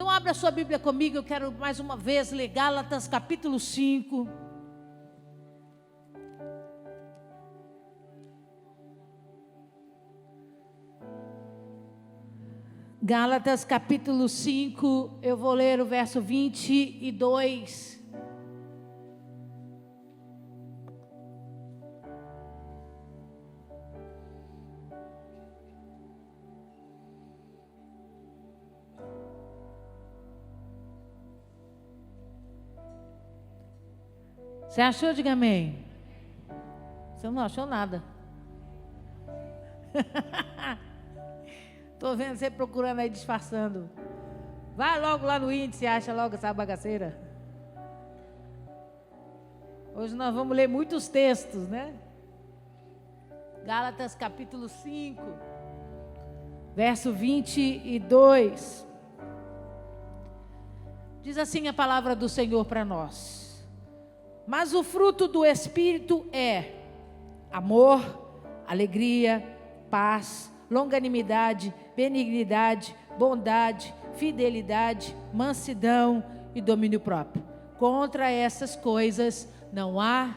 Então abra sua Bíblia comigo, eu quero mais uma vez ler Gálatas capítulo 5. Gálatas capítulo 5, eu vou ler o verso 22. Você achou? Diga amém. Você não achou nada. Estou vendo você procurando aí, disfarçando. Vai logo lá no índice e acha logo essa bagaceira. Hoje nós vamos ler muitos textos, né? Gálatas capítulo 5, verso 22. Diz assim a palavra do Senhor para nós. Mas o fruto do Espírito é amor, alegria, paz, longanimidade, benignidade, bondade, fidelidade, mansidão e domínio próprio. Contra essas coisas não há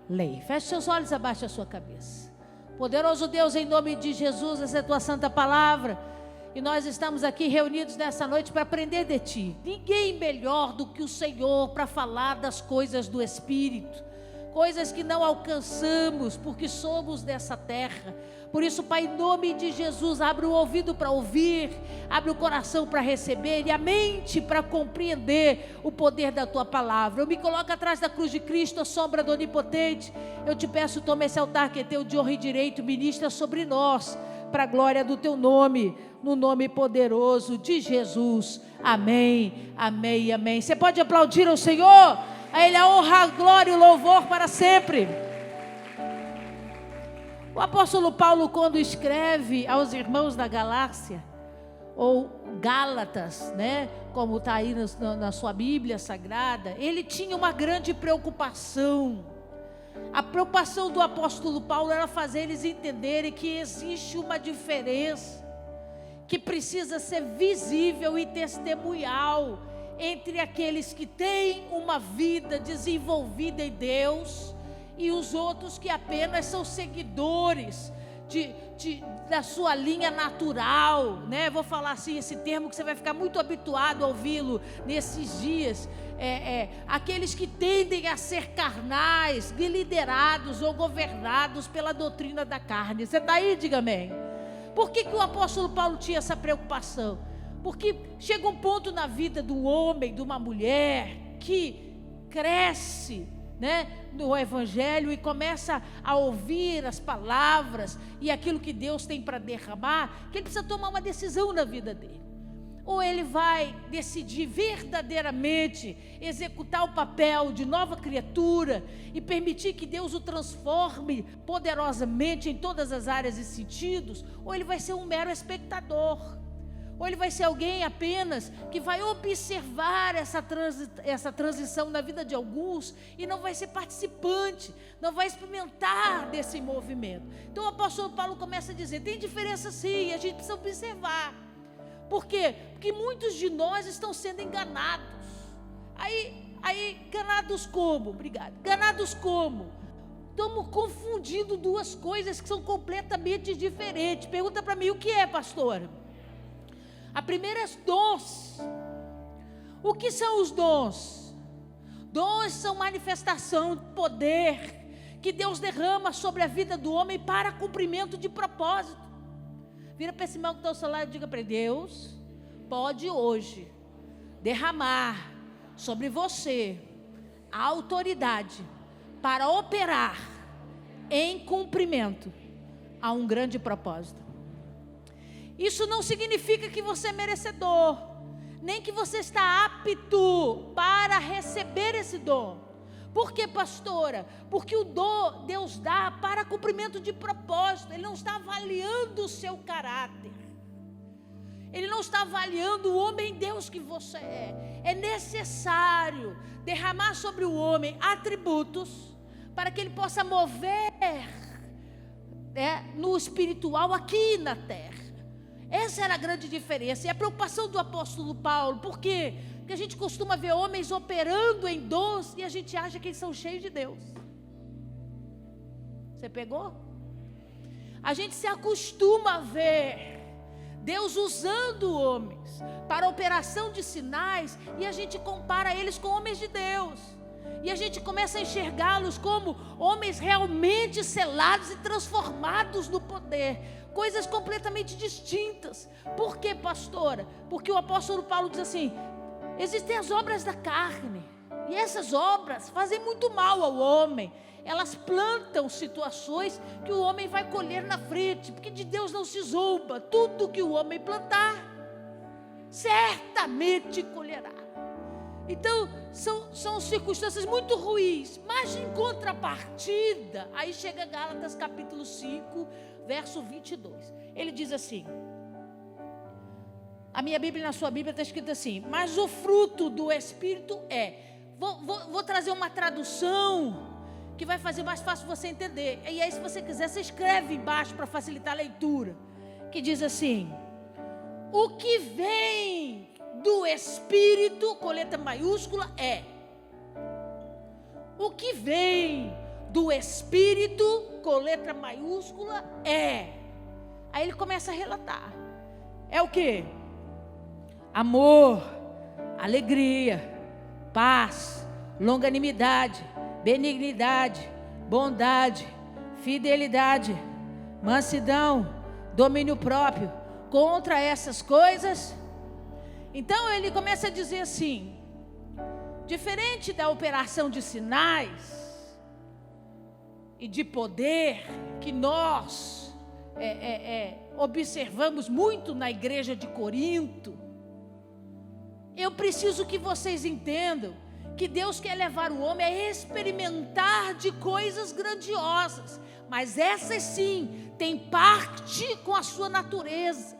lei. Feche seus olhos, abaixe a sua cabeça. Poderoso Deus, em nome de Jesus, essa é a tua santa palavra. E nós estamos aqui reunidos nessa noite para aprender de Ti. Ninguém melhor do que o Senhor para falar das coisas do Espírito. Coisas que não alcançamos porque somos dessa terra. Por isso, Pai, em nome de Jesus, abre o ouvido para ouvir, abre o coração para receber e a mente para compreender o poder da Tua palavra. Eu me coloco atrás da cruz de Cristo, a sombra do Onipotente. Eu te peço, toma esse altar que é Teu de honra e direito, ministra sobre nós, para a glória do Teu nome, no nome poderoso de Jesus. Amém, amém, amém. Você pode aplaudir ao Senhor? A Ele a honra, a glória e o louvor para sempre. O apóstolo Paulo, quando escreve aos irmãos da Galácia, ou Gálatas, né, como está aí na sua Bíblia Sagrada, ele tinha uma grande preocupação. A preocupação do apóstolo Paulo era fazer eles entenderem que existe uma diferença, que precisa ser visível e testemunhal entre aqueles que têm uma vida desenvolvida em Deus e os outros que apenas são seguidores da sua linha natural, né? Vou falar assim esse termo que você vai ficar muito habituado a ouvi-lo nesses dias. Aqueles que tendem a ser carnais, liderados ou governados pela doutrina da carne. Você está aí? Diga amém. Por que o apóstolo Paulo tinha essa preocupação? Porque chega um ponto na vida do homem, de uma mulher, que cresce, né, no Evangelho e começa a ouvir as palavras e aquilo que Deus tem para derramar, que ele precisa tomar uma decisão na vida dele. Ou ele vai decidir verdadeiramente executar o papel de nova criatura e permitir que Deus o transforme poderosamente em todas as áreas e sentidos, ou ele vai ser um mero espectador, ou ele vai ser alguém apenas que vai observar essa transição na vida de alguns e não vai ser participante, não vai experimentar desse movimento. Então o apóstolo Paulo começa a dizer, tem diferença sim, a gente precisa observar. Por quê? Porque muitos de nós estão sendo enganados. Aí enganados como? Obrigado. Enganados como? Estamos confundindo duas coisas que são completamente diferentes. Pergunta para mim, o que é, pastora? A primeira é dons. O que são os dons? Dons são manifestação de poder que Deus derrama sobre a vida do homem para cumprimento de propósito. Vira para esse irmão que está ao seu lado e diga para ele, Deus pode hoje derramar sobre você a autoridade para operar em cumprimento a um grande propósito. Isso não significa que você é merecedor, nem que você está apto para receber esse dom. Por que, pastora? Porque o dom Deus dá para cumprimento de propósito. Ele não está avaliando o seu caráter. Ele não está avaliando o homem Deus que você é. É necessário derramar sobre o homem atributos para que ele possa mover no espiritual aqui na terra. Essa era a grande diferença. E a preocupação do apóstolo Paulo, por quê? Porque a gente costuma ver homens operando em dons e a gente acha que eles são cheios de Deus. Você pegou? A gente se acostuma a ver Deus usando homens para operação de sinais e a gente compara eles com homens de Deus. E a gente começa a enxergá-los como homens realmente selados e transformados no poder. Coisas completamente distintas. Por quê, pastora? Porque o apóstolo Paulo diz assim: existem as obras da carne. E essas obras fazem muito mal ao homem. Elas plantam situações que o homem vai colher na frente. Porque de Deus não se zomba. Tudo que o homem plantar, certamente colherá. Então, são circunstâncias muito ruins. Mas em contrapartida, aí chega Gálatas capítulo 5, verso 22. Ele diz assim, a minha Bíblia, na sua Bíblia está escrito assim: mas o fruto do Espírito vou trazer uma tradução que vai fazer mais fácil você entender. E aí, se você quiser, você escreve embaixo para facilitar a leitura, que diz assim: o que vem do Espírito, com letra maiúscula, o que vem do Espírito, com letra maiúscula, Aí ele começa a relatar. É o que? Amor, alegria, paz, longanimidade, benignidade, bondade, fidelidade, mansidão, domínio próprio. Contra essas coisas, então ele começa a dizer assim: diferente da operação de sinais e de poder que nós observamos muito na igreja de Corinto, eu preciso que vocês entendam que Deus quer levar o homem a experimentar de coisas grandiosas, mas essas sim têm parte com a sua natureza,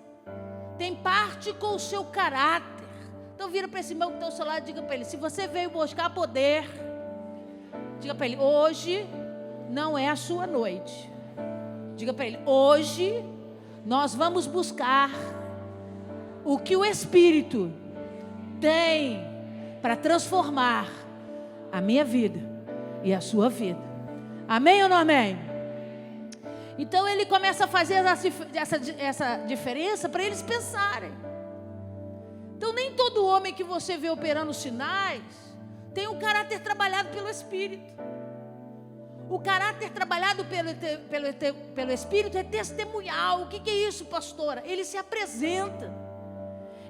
tem parte com o seu caráter. Então vira para esse irmão que está ao seu lado e diga para ele: se você veio buscar poder, diga para ele: hoje não é a sua noite. Diga para ele: hoje nós vamos buscar o que o Espírito tem para transformar a minha vida e a sua vida. Amém ou não amém? Então ele começa a fazer essa diferença para eles pensarem. Então nem todo homem que você vê operando sinais tem um caráter trabalhado pelo Espírito. O caráter trabalhado pelo Espírito é testemunhal. O que é isso, pastora? Ele se apresenta.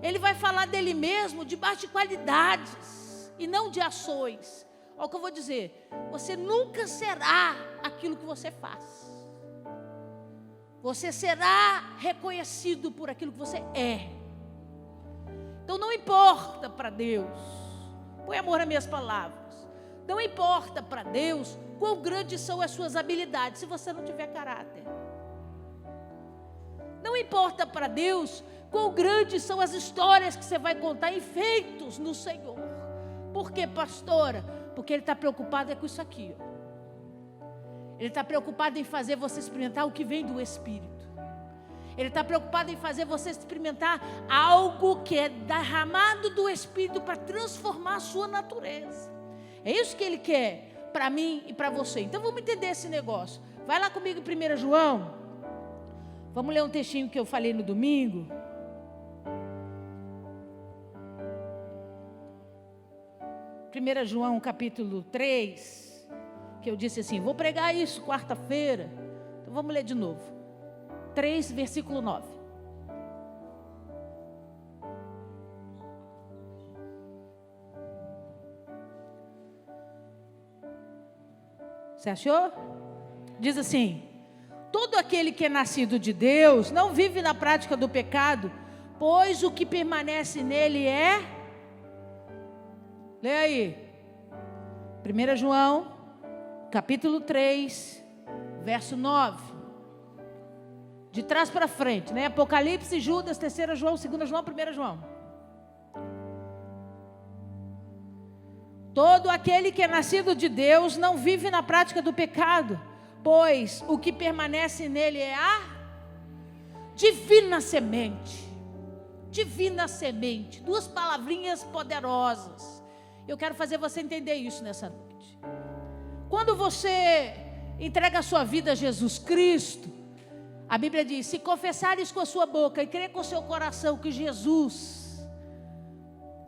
Ele vai falar dele mesmo debaixo de qualidades e não de ações. Olha o que eu vou dizer: você nunca será aquilo que você faz. Você será reconhecido por aquilo que você é. Então não importa para Deus, põe amor nas minhas palavras, não importa para Deus quão grandes são as suas habilidades, se você não tiver caráter. Não importa para Deus quão grandes são as histórias que você vai contar em feitos no Senhor. Por quê, pastora? Porque Ele está preocupado com isso aqui, ó. Ele está preocupado em fazer você experimentar o que vem do Espírito. Ele está preocupado em fazer você experimentar algo que é derramado do Espírito para transformar a sua natureza. É isso que Ele quer para mim e para você. Então vamos entender esse negócio. Vai lá comigo em 1 João. Vamos ler um textinho que eu falei no domingo. Primeira João capítulo 3. Que eu disse assim: vou pregar isso quarta-feira. Então vamos ler de novo. 3, versículo 9. Você achou? Diz assim: todo aquele que é nascido de Deus não vive na prática do pecado, pois o que permanece nele é... Lê aí. 1 João capítulo 3, verso 9. De trás para frente, né? Apocalipse, Judas, 3 João, 2 João, 1 João. Todo aquele que é nascido de Deus não vive na prática do pecado, pois o que permanece nele é a... divina semente. Divina semente. 2 palavrinhas poderosas. Eu quero fazer você entender isso nessa noite. Quando você entrega a sua vida a Jesus Cristo, a Bíblia diz: se confessares com a sua boca e crer com o seu coração que Jesus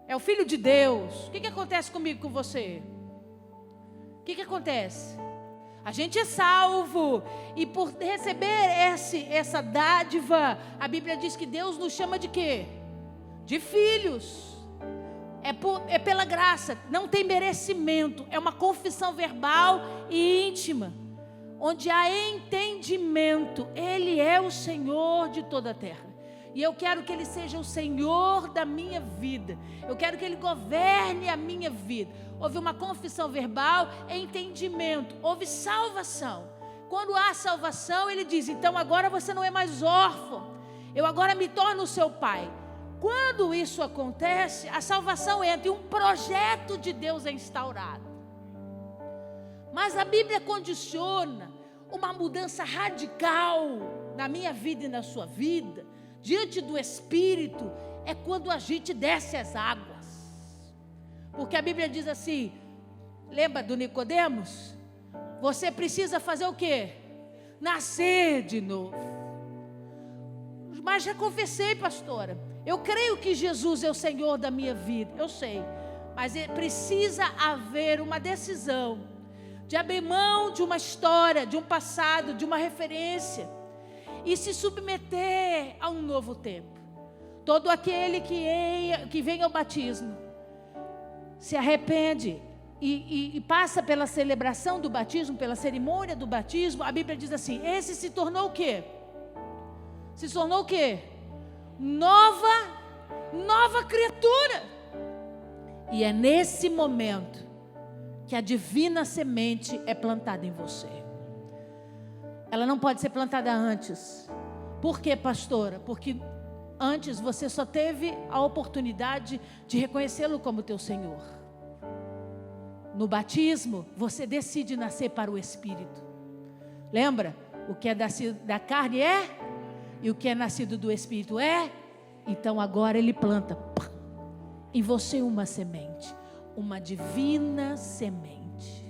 é o Filho de Deus, o que acontece comigo, com você? O que acontece? A gente é salvo, e por receber essa dádiva, a Bíblia diz que Deus nos chama de quê? De filhos. É pela graça, não tem merecimento, é uma confissão verbal e íntima, onde há entendimento. Ele é o Senhor de toda a terra, e eu quero que Ele seja o Senhor da minha vida, eu quero que Ele governe a minha vida. Houve uma confissão verbal, entendimento, houve salvação. Quando há salvação, Ele diz: então agora você não é mais órfão, eu agora me torno o seu pai. Quando isso acontece, a salvação entra e um projeto de Deus é instaurado. Mas a Bíblia condiciona uma mudança radical na minha vida e na sua vida, diante do Espírito, é quando a gente desce as águas. Porque a Bíblia diz assim, lembra do Nicodemos? Você precisa fazer o quê? Nascer de novo. Mas já confessei, pastora, eu creio que Jesus é o Senhor da minha vida, eu sei, mas precisa haver uma decisão de abrir mão de uma história, de um passado, de uma referência, e se submeter a um novo tempo. Todo aquele que vem ao batismo, se arrepende e passa pela celebração do batismo, pela cerimônia do batismo, a Bíblia diz assim: esse se tornou o quê? Se tornou o quê? Nova criatura. E é nesse momento que a divina semente é plantada em você. Ela não pode ser plantada antes. Por quê, pastora? Porque antes você só teve a oportunidade de reconhecê-lo como teu Senhor. No batismo, você decide nascer para o Espírito. Lembra? O que é nascido da carne é, e o que é nascido do Espírito é. Então agora Ele planta em você uma semente, uma divina semente.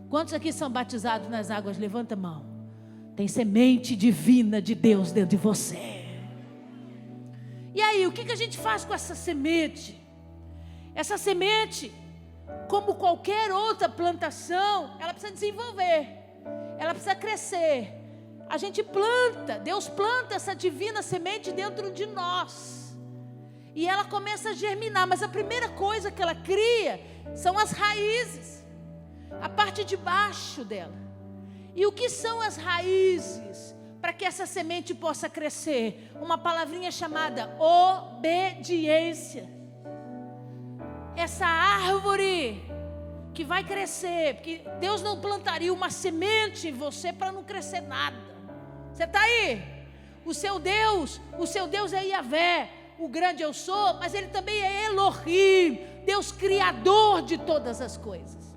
Quantos aqui são batizados nas águas? Levanta a mão. Tem semente divina de Deus dentro de você. E aí, o que a gente faz com essa semente? Essa semente, como qualquer outra plantação, ela precisa desenvolver, ela precisa crescer. A gente planta, Deus planta essa divina semente dentro de nós, e ela começa a germinar, mas a primeira coisa que ela cria são as raízes, a parte de baixo dela. E o que são as raízes para que essa semente possa crescer? Uma palavrinha chamada obediência. Essa árvore que vai crescer, porque Deus não plantaria uma semente em você para não crescer nada. Você está aí? O seu Deus é Yahvé, o grande eu sou, mas Ele também é Elohim, Deus criador de todas as coisas.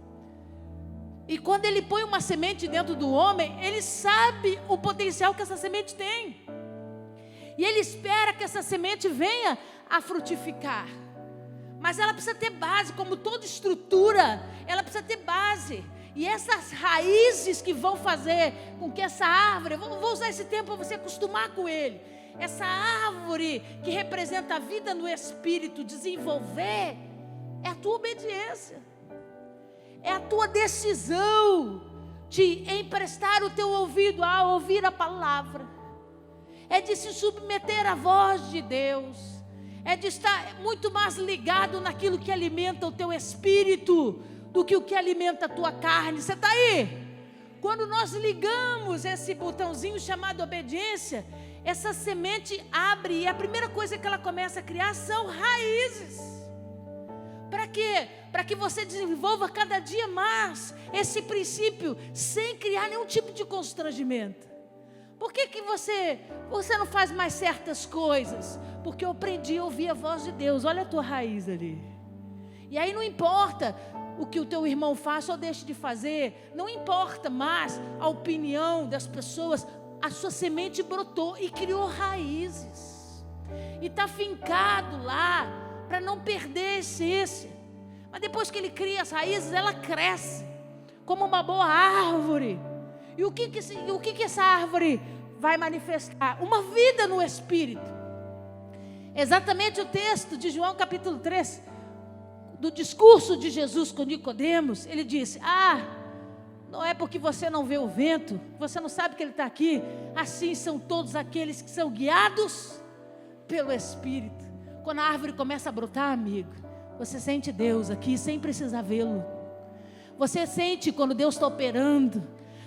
E quando Ele põe uma semente dentro do homem, Ele sabe o potencial que essa semente tem. E Ele espera que essa semente venha a frutificar. Mas ela precisa ter base, como toda estrutura, ela precisa ter base. E essas raízes que vão fazer com que essa árvore, vou usar esse tempo para você acostumar com ele. Essa árvore que representa a vida no Espírito desenvolver, é a tua obediência. É a tua decisão de emprestar o teu ouvido a ouvir a palavra. É de se submeter à voz de Deus. É de estar muito mais ligado naquilo que alimenta o teu espírito do que o que alimenta a tua carne. Você está aí? Quando nós ligamos esse botãozinho chamado obediência, essa semente abre e a primeira coisa que ela começa a criar são raízes. Para quê? Para que você desenvolva cada dia mais esse princípio sem criar nenhum tipo de constrangimento. Por que você não faz mais certas coisas? Porque eu aprendi a ouvir a voz de Deus. Olha a tua raiz ali. E aí não importa o que o teu irmão faça ou deixe de fazer, não importa mais a opinião das pessoas. a sua semente brotou e criou raízes. E está fincado lá para não perder a essência. Mas depois que ele cria as raízes, ela cresce como uma boa árvore. E o que essa árvore vai manifestar? Uma vida no Espírito. Exatamente o texto de João capítulo 3, do discurso de Jesus com Nicodemos. Ele disse: não é porque você não vê o vento, você não sabe que ele está aqui. Assim são todos aqueles que são guiados pelo Espírito. Quando a árvore começa a brotar, amigo, você sente Deus aqui sem precisar vê-lo. Você sente quando Deus está operando.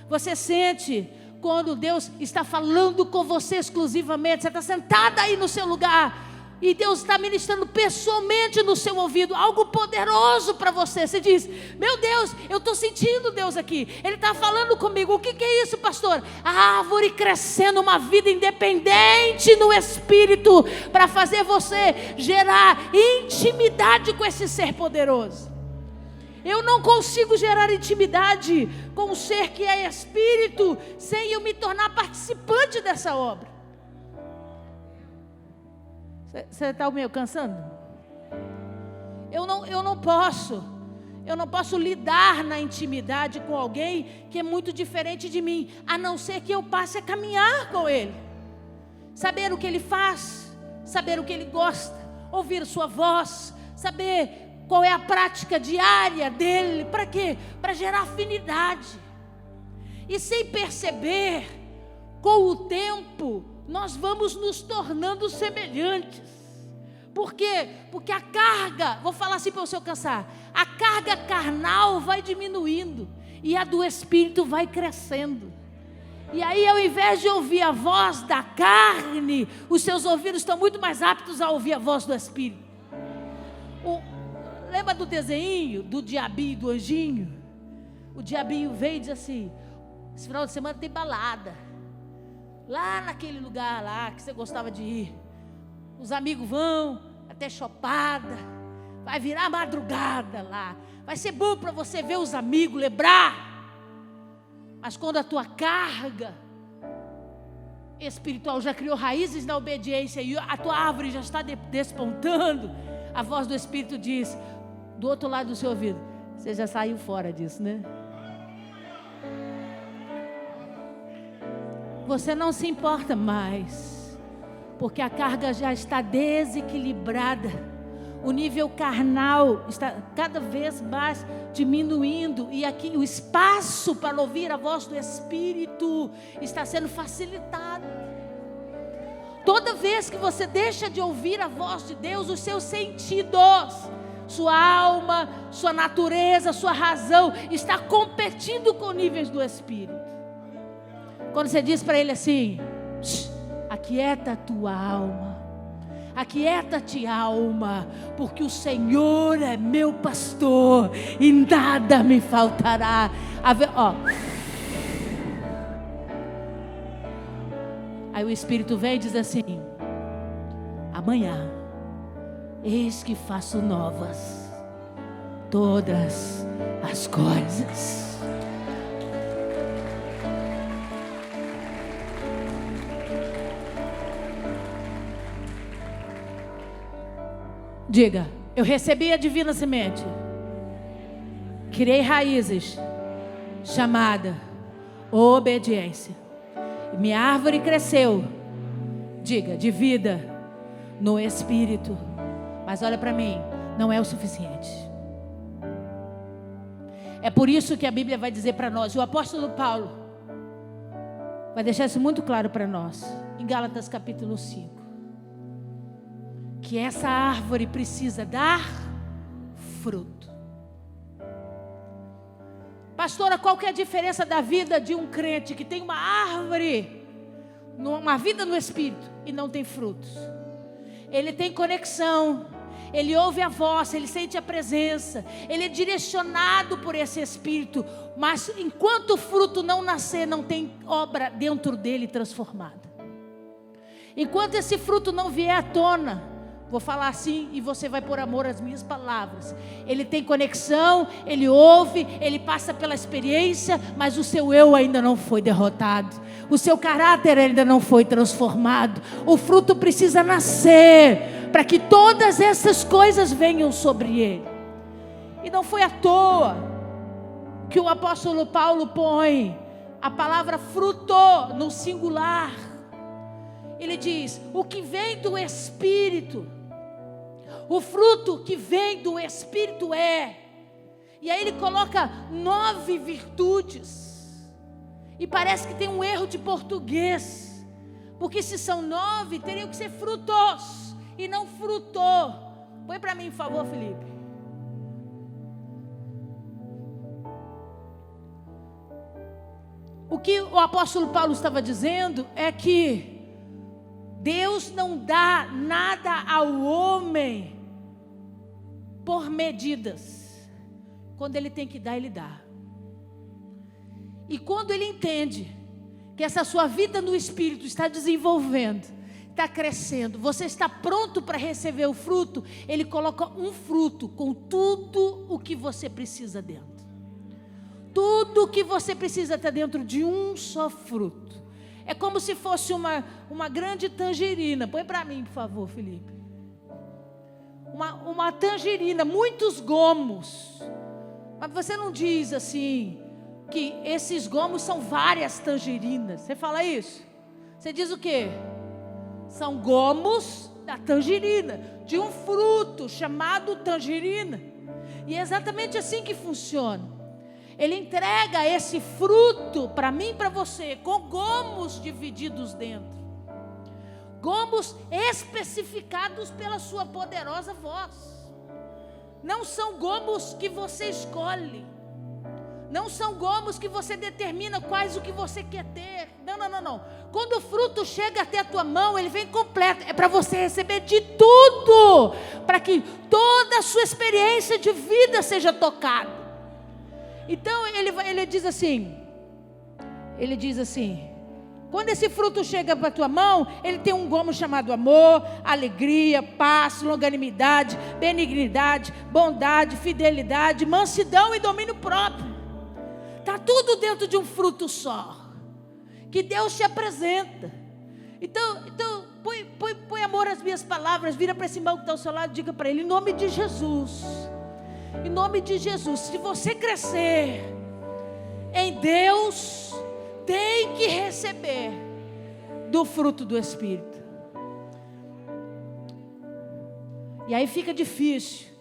Você sente quando Deus está falando com você exclusivamente. Você está sentada aí no seu lugar e Deus está ministrando pessoalmente no seu ouvido algo poderoso para você. Você diz: meu Deus, eu estou sentindo Deus aqui, Ele está falando comigo. O que é isso, pastor? A árvore crescendo, uma vida independente no Espírito, para fazer você gerar intimidade com esse ser poderoso. Eu não consigo gerar intimidade com um ser que é Espírito sem eu me tornar participante dessa obra. Você está me alcançando? Eu não posso lidar na intimidade com alguém que é muito diferente de mim, a não ser que eu passe a caminhar com ele, saber o que ele faz, saber o que ele gosta, ouvir sua voz, saber qual é a prática diária dele. Para quê? Para gerar afinidade. E sem perceber, com o tempo, nós vamos nos tornando semelhantes. Por quê? Porque a carga, vou falar assim para você alcançar, a carga carnal vai diminuindo e a do Espírito vai crescendo. E aí, ao invés de ouvir a voz da carne, os seus ouvidos estão muito mais aptos a ouvir a voz do Espírito. Lembra do desenho do diabinho e do anjinho? O diabinho veio e diz assim: esse final de semana tem balada, lá naquele lugar lá que você gostava de ir. Os amigos vão até chopada, vai virar madrugada lá, vai ser bom para você ver os amigos, lembrar. Mas quando a tua carga espiritual já criou raízes na obediência e a tua árvore já está despontando, a voz do Espírito diz do outro lado do seu ouvido: você já saiu fora disso, né? Você não se importa mais, porque a carga já está desequilibrada. O nível carnal está cada vez mais diminuindo, e aqui o espaço para ouvir a voz do Espírito está sendo facilitado. Toda vez que você deixa de ouvir a voz de Deus, os seus sentidos, sua alma, sua natureza, sua razão está competindo com níveis do Espírito. Quando você diz para ele assim: aquieta a tua alma, aquieta-te, alma, porque o Senhor é meu pastor e nada me faltará. Aí o Espírito vem e diz assim: amanhã, eis que faço novas todas as coisas. Diga: eu recebi a divina semente, criei raízes, chamada obediência. Minha árvore cresceu, diga, de vida no Espírito. Mas olha para mim, não é o suficiente. É por isso que a Bíblia vai dizer para nós, e o apóstolo Paulo vai deixar isso muito claro para nós, em Gálatas capítulo 5, que essa árvore precisa dar fruto. Pastora, qual que é a diferença da vida de um crente que tem uma árvore, uma vida no Espírito e não tem frutos? Ele tem conexão, ele ouve a voz, ele sente a presença, ele é direcionado por esse Espírito, mas enquanto o fruto não nascer, não tem obra dentro dele transformada. Enquanto esse fruto não vier à tona, Vou falar assim e você vai pôr amor às minhas palavras. Ele tem conexão, ele ouve, ele passa pela experiência, mas o seu eu ainda não foi derrotado. O seu caráter ainda não foi transformado. O fruto precisa nascer para que todas essas coisas venham sobre ele. E não foi à toa que o apóstolo Paulo põe a palavra fruto no singular. Ele diz: o que vem do Espírito, o fruto que vem do Espírito é. E aí ele coloca 9 virtudes. E parece que tem um erro de português, porque se são 9, teriam que ser frutos e não frutor. Põe para mim, por favor, Felipe. O que o apóstolo Paulo estava dizendo é que Deus não dá nada ao homem por medidas. Quando ele tem que dar, ele dá. E quando ele entende que essa sua vida no Espírito está desenvolvendo, está crescendo, você está pronto para receber o fruto, ele coloca um fruto com tudo o que você precisa dentro. Tudo o que você precisa está dentro de um só fruto. É como se fosse uma grande tangerina. Põe para mim, por favor, Felipe. Uma tangerina, muitos gomos. Mas você não diz assim que esses gomos são várias tangerinas. Você fala isso? Você diz o quê? São gomos da tangerina, de um fruto chamado tangerina. E é exatamente assim que funciona. Ele entrega esse fruto para mim e para você, com gomos divididos dentro. Gomos especificados pela sua poderosa voz. Não são gomos que você escolhe. Não são gomos que você determina quais o que você quer ter. Não. Quando o fruto chega até a tua mão, ele vem completo. É para você receber de tudo, para que toda a sua experiência de vida seja tocada. Então ele diz assim, quando esse fruto chega para a tua mão, ele tem um gomo chamado amor, alegria, paz, longanimidade, benignidade, bondade, fidelidade, mansidão e domínio próprio. Está tudo dentro de um fruto só, que Deus te apresenta. Então põe amor às minhas palavras, vira para esse irmão que está ao seu lado e diga para ele, em nome de Jesus, se você crescer em Deus, tem que receber do fruto do Espírito. E aí fica difícil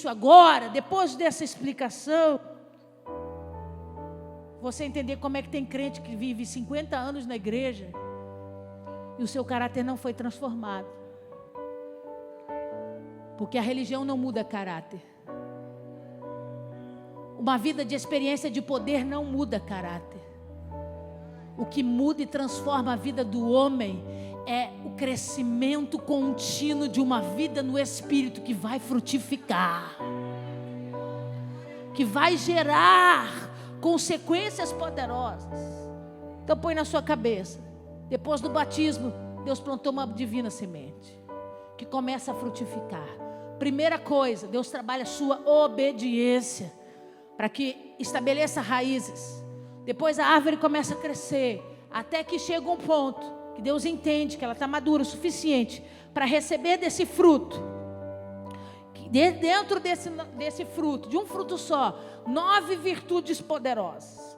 agora, depois dessa explicação, você entender como é que tem crente que vive 50 anos na igreja e o seu caráter não foi transformado. Porque a religião não muda caráter. Uma vida de experiência de poder não muda caráter. O que muda e transforma a vida do homem é o crescimento contínuo de uma vida no Espírito que vai frutificar, que vai gerar consequências poderosas. Então põe na sua cabeça, depois do batismo, Deus plantou uma divina semente que começa a frutificar. Primeira coisa, Deus trabalha a sua obediência para que estabeleça raízes. Depois a árvore começa a crescer, até que chega um ponto que Deus entende que ela está madura o suficiente para receber desse fruto. Dentro desse fruto, de um fruto só, 9 virtudes poderosas.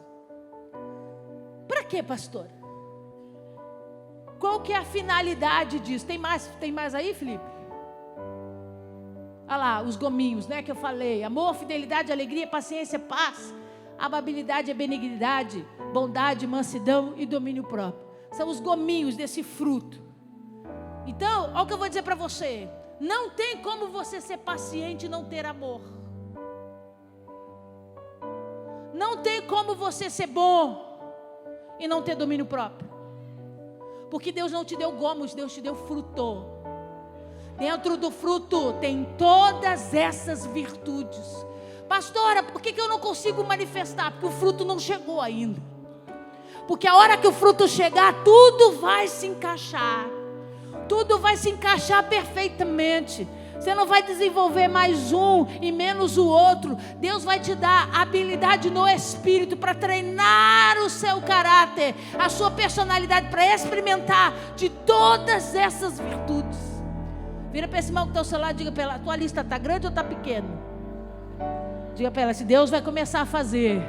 Para quê, pastor? Qual que é a finalidade disso? Tem mais aí, Felipe? Olha lá, os gominhos, né, que eu falei. Amor, fidelidade, alegria, paciência, paz, amabilidade, benignidade, bondade, mansidão e domínio próprio. São os gominhos desse fruto. Então, olha o que eu vou dizer para você. Não tem como você ser paciente e não ter amor. Não tem como você ser bom e não ter domínio próprio. Porque Deus não te deu gomos, Deus te deu fruto. Dentro do fruto tem todas essas virtudes. Pastora, por que eu não consigo manifestar? Porque o fruto não chegou ainda. Porque a hora que o fruto chegar, tudo vai se encaixar. tudo vai se encaixar perfeitamente. Você não vai desenvolver mais um e menos o outro. Deus vai te dar habilidade no espírito para treinar o seu caráter, a sua personalidade, para experimentar de todas essas virtudes. Vira para esse irmão que está ao seu lado e diga para ela: a tua lista está grande ou está pequena? Diga para ela: se Deus vai começar a fazer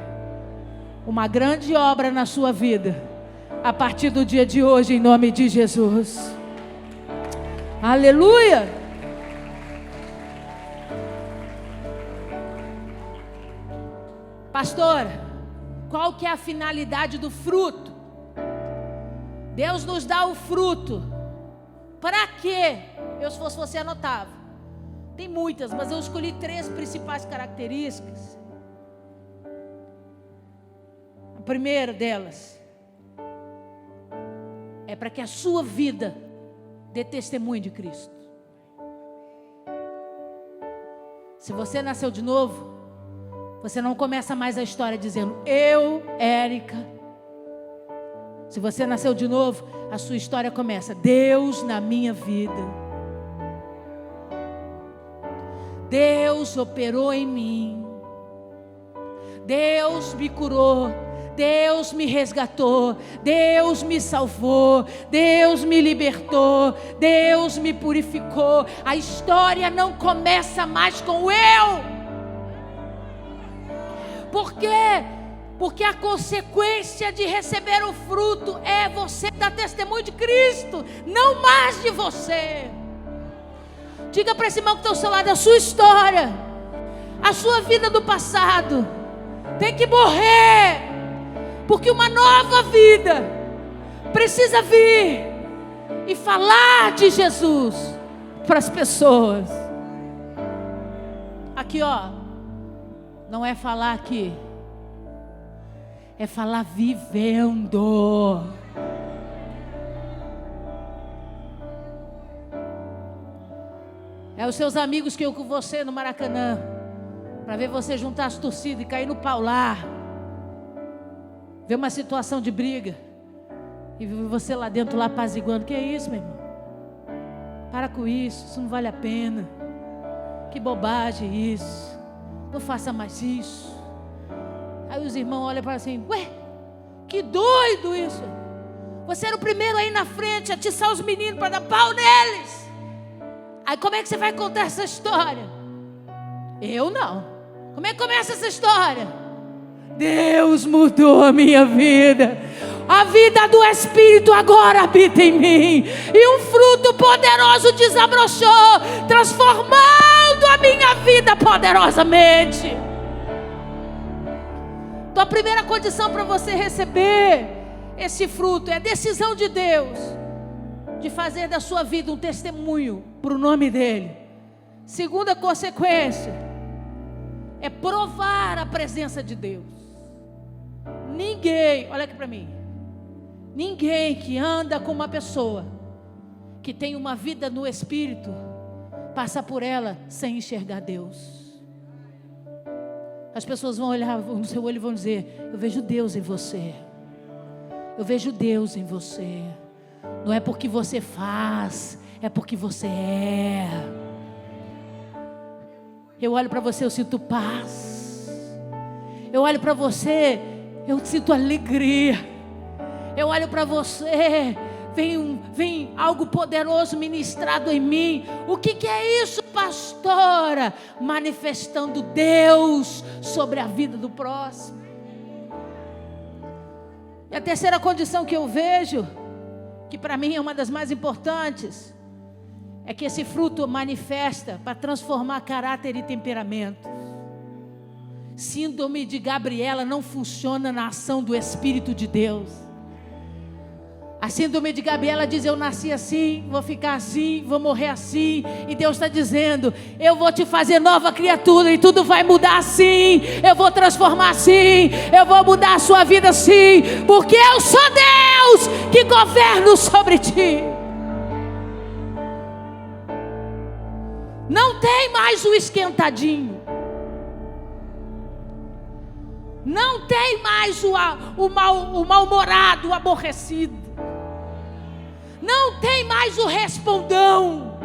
uma grande obra na sua vida a partir do dia de hoje, em nome de Jesus. Aleluia! Pastor, qual que é a finalidade do fruto? Deus nos dá o fruto. Para quê? Eu, se fosse você, anotava. Tem muitas, mas eu escolhi 3 principais características. A primeira delas é para que a sua vida dê testemunho de Cristo. Se você nasceu de novo, você não começa mais a história dizendo: eu, Érica. Se você nasceu de novo, a sua história começa: Deus na minha vida. Deus operou em mim. Deus me curou. Deus me resgatou. Deus me salvou. Deus me libertou. Deus me purificou. A história não começa mais com o eu. Por quê? Porque a consequência de receber o fruto é você dar testemunho de Cristo, não mais de você. Diga para esse irmão que está ao seu lado: a sua história, a sua vida do passado tem que morrer, porque uma nova vida precisa vir e falar de Jesus para as pessoas. Aqui, ó. Não é falar aqui, é falar vivendo. É os seus amigos que eu com você no Maracanã, para ver você juntar as torcidas e cair no pau lá, ver uma situação de briga e ver você lá dentro lá apaziguando. Que é isso, meu irmão? Para com isso, isso não vale a pena. Que bobagem isso. Não faça mais isso. Aí os irmãos olham para assim: ué, que doido isso. Você era o primeiro aí na frente a atiçar os meninos para dar pau neles. Aí como é que você vai contar essa história? Eu não. Como é que começa essa história? Deus mudou a minha vida. A vida do Espírito agora habita em mim. E um fruto poderoso desabrochou, transformando a minha vida poderosamente. Então a primeira condição para você receber esse fruto é a decisão de Deus de fazer da sua vida um testemunho para o nome dEle. Segunda consequência é provar a presença de Deus. Ninguém, olha aqui para mim, ninguém que anda com uma pessoa que tem uma vida no Espírito passa por ela sem enxergar Deus. As pessoas vão olhar no seu olho e vão dizer: eu vejo Deus em você. Eu vejo Deus em você. Não é porque você faz, é porque você é. Eu olho para você, eu sinto paz. Eu olho para você, eu sinto alegria. Eu olho para você, vem algo poderoso ministrado em mim. O que é isso, pastora? Manifestando Deus sobre a vida do próximo. E a terceira condição que eu vejo, que para mim é uma das mais importantes, é que esse fruto manifesta para transformar caráter e temperamento. Síndrome de Gabriela não funciona na ação do Espírito de Deus. A síndrome de Gabriela diz: eu nasci assim, vou ficar assim, vou morrer assim. E Deus está dizendo: eu vou te fazer nova criatura e tudo vai mudar assim. Eu vou transformar assim, eu vou mudar a sua vida assim, porque eu sou Deus que governo sobre ti. Não tem mais o esquentadinho. Não tem mais o mal-humorado, o aborrecido. Não Não tem mais o respondão.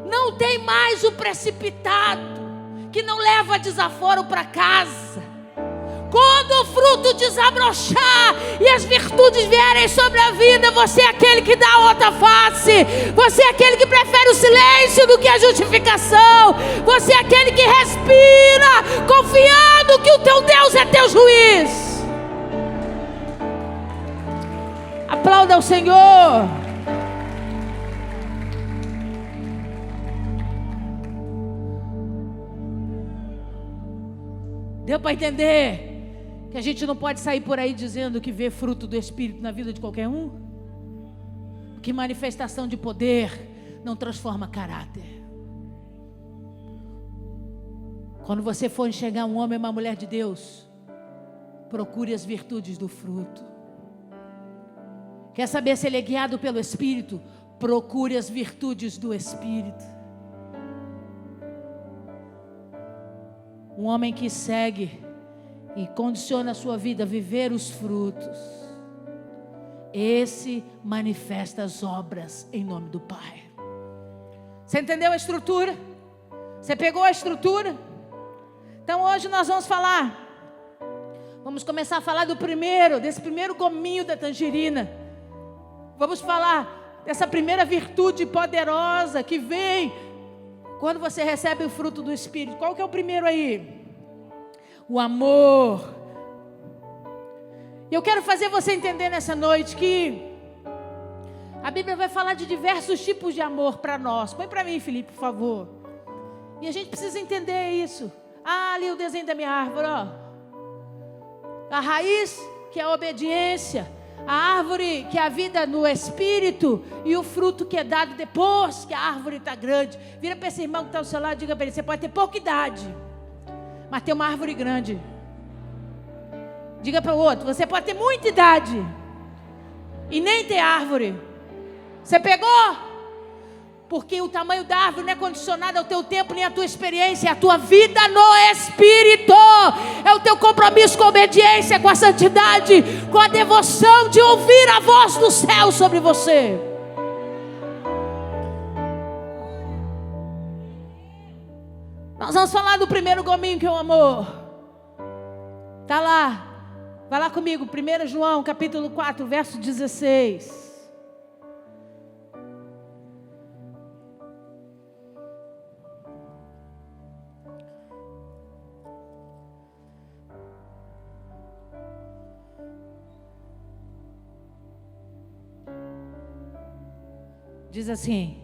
Não tem mais o precipitado, que não leva desaforo para casa. Quando o fruto desabrochar e as virtudes vierem sobre a vida, você é aquele que dá a outra face. Você é aquele que prefere o silêncio do que a justificação. Você é aquele que respira, confiando que o teu Deus é teu juiz. Aplauda o Senhor. Deu para entender que a gente não pode sair por aí dizendo que vê fruto do Espírito na vida de qualquer um? Que manifestação de poder não transforma caráter. Quando você for enxergar um homem ou uma mulher de Deus, procure as virtudes do fruto. Quer saber se ele é guiado pelo Espírito? Procure as virtudes do Espírito. Um homem que segue e condiciona a sua vida a viver os frutos, esse manifesta as obras em nome do Pai. Você entendeu a estrutura? Você pegou a estrutura? Então hoje nós vamos começar a falar desse primeiro gominho da tangerina. Vamos falar dessa primeira virtude poderosa que vem quando você recebe o fruto do Espírito. Qual que é o primeiro aí? O amor. E eu quero fazer você entender nessa noite que a Bíblia vai falar de diversos tipos de amor para nós. Põe para mim, Felipe, por favor. E a gente precisa entender isso. Ali o desenho da minha árvore, ó. A raiz, que é a obediência. A árvore, que é a vida no Espírito. E o fruto que é dado depois que a árvore está grande. Vira para esse irmão que está ao seu lado e diga para ele: você pode ter pouca idade, mas tem uma árvore grande. Diga para o outro: você pode ter muita idade e nem ter árvore. Você pegou? Porque o tamanho da árvore não é condicionado ao teu tempo nem à tua experiência. É a tua vida no Espírito. É o teu compromisso com a obediência, com a santidade, com a devoção de ouvir a voz do céu sobre você. Nós vamos falar do primeiro gominho, que é o amor. Está lá. Vai lá comigo, 1 João capítulo 4, verso 16. Diz assim: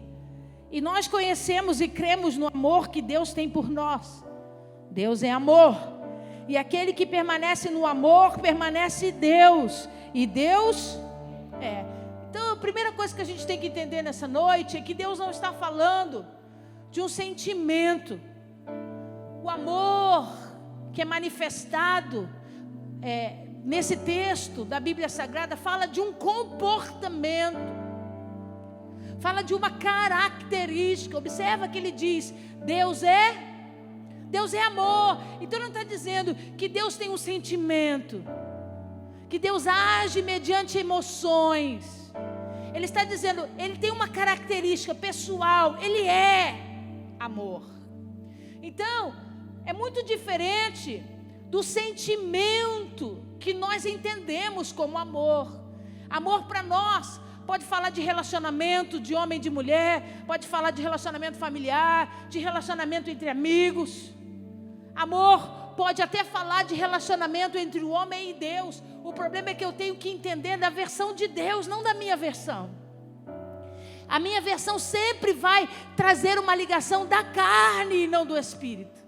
e nós conhecemos e cremos no amor que Deus tem por nós. Deus é amor, e aquele que permanece no amor, permanece em Deus, e Deus é. Então a primeira coisa que a gente tem que entender nessa noite é que Deus não está falando de um sentimento. O amor que é manifestado nesse texto da Bíblia Sagrada fala de um comportamento. Fala de uma característica. Observa que ele diz: Deus é amor. Então não está dizendo que Deus tem um sentimento, que Deus age mediante emoções. Ele está dizendo, ele tem uma característica pessoal. Ele é amor. Então é muito diferente do sentimento que nós entendemos como amor. Amor para nós pode falar de relacionamento de homem e de mulher, pode falar de relacionamento familiar, de relacionamento entre amigos. Amor pode até falar de relacionamento entre o homem e Deus. O problema é que eu tenho que entender da versão de Deus, não da minha versão. A minha versão sempre vai trazer uma ligação da carne e não do Espírito.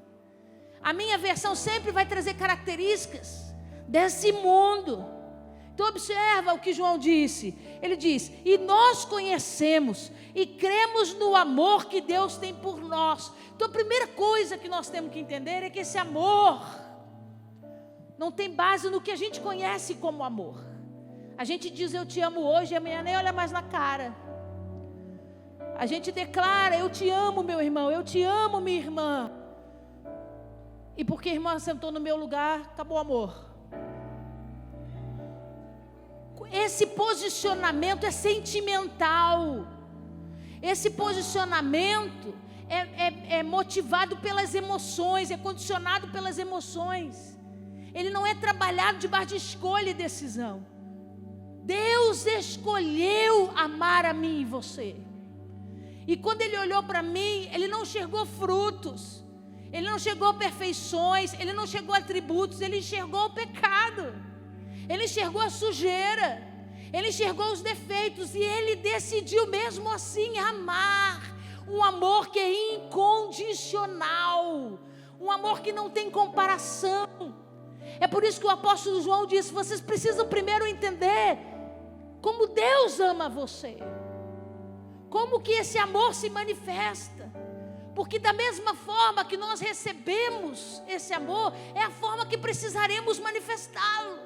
A minha versão sempre vai trazer características desse mundo. Então observa o que João disse. Ele diz: e nós conhecemos e cremos no amor que Deus tem por nós. Então a primeira coisa que nós temos que entender é que esse amor não tem base no que a gente conhece como amor. A gente diz eu te amo hoje e amanhã nem olha mais na cara. A gente declara eu te amo meu irmão, eu te amo minha irmã. E porque a irmã sentou no meu lugar, acabou o amor. esse posicionamento é sentimental. Esse posicionamento é motivado pelas emoções, é condicionado pelas emoções. Ele não é trabalhado debaixo de escolha e decisão. Deus escolheu amar a mim e você. E quando Ele olhou para mim, Ele não enxergou frutos, Ele não enxergou perfeições, Ele não enxergou atributos, Ele enxergou o pecado, Ele enxergou a sujeira, Ele enxergou os defeitos, e Ele decidiu mesmo assim amar. Um amor que é incondicional, um amor que não tem comparação. É por isso que o apóstolo João disse: vocês precisam primeiro entender como Deus ama você, como que esse amor se manifesta. Porque da mesma forma que nós recebemos esse amor, é a forma que precisaremos manifestá-lo.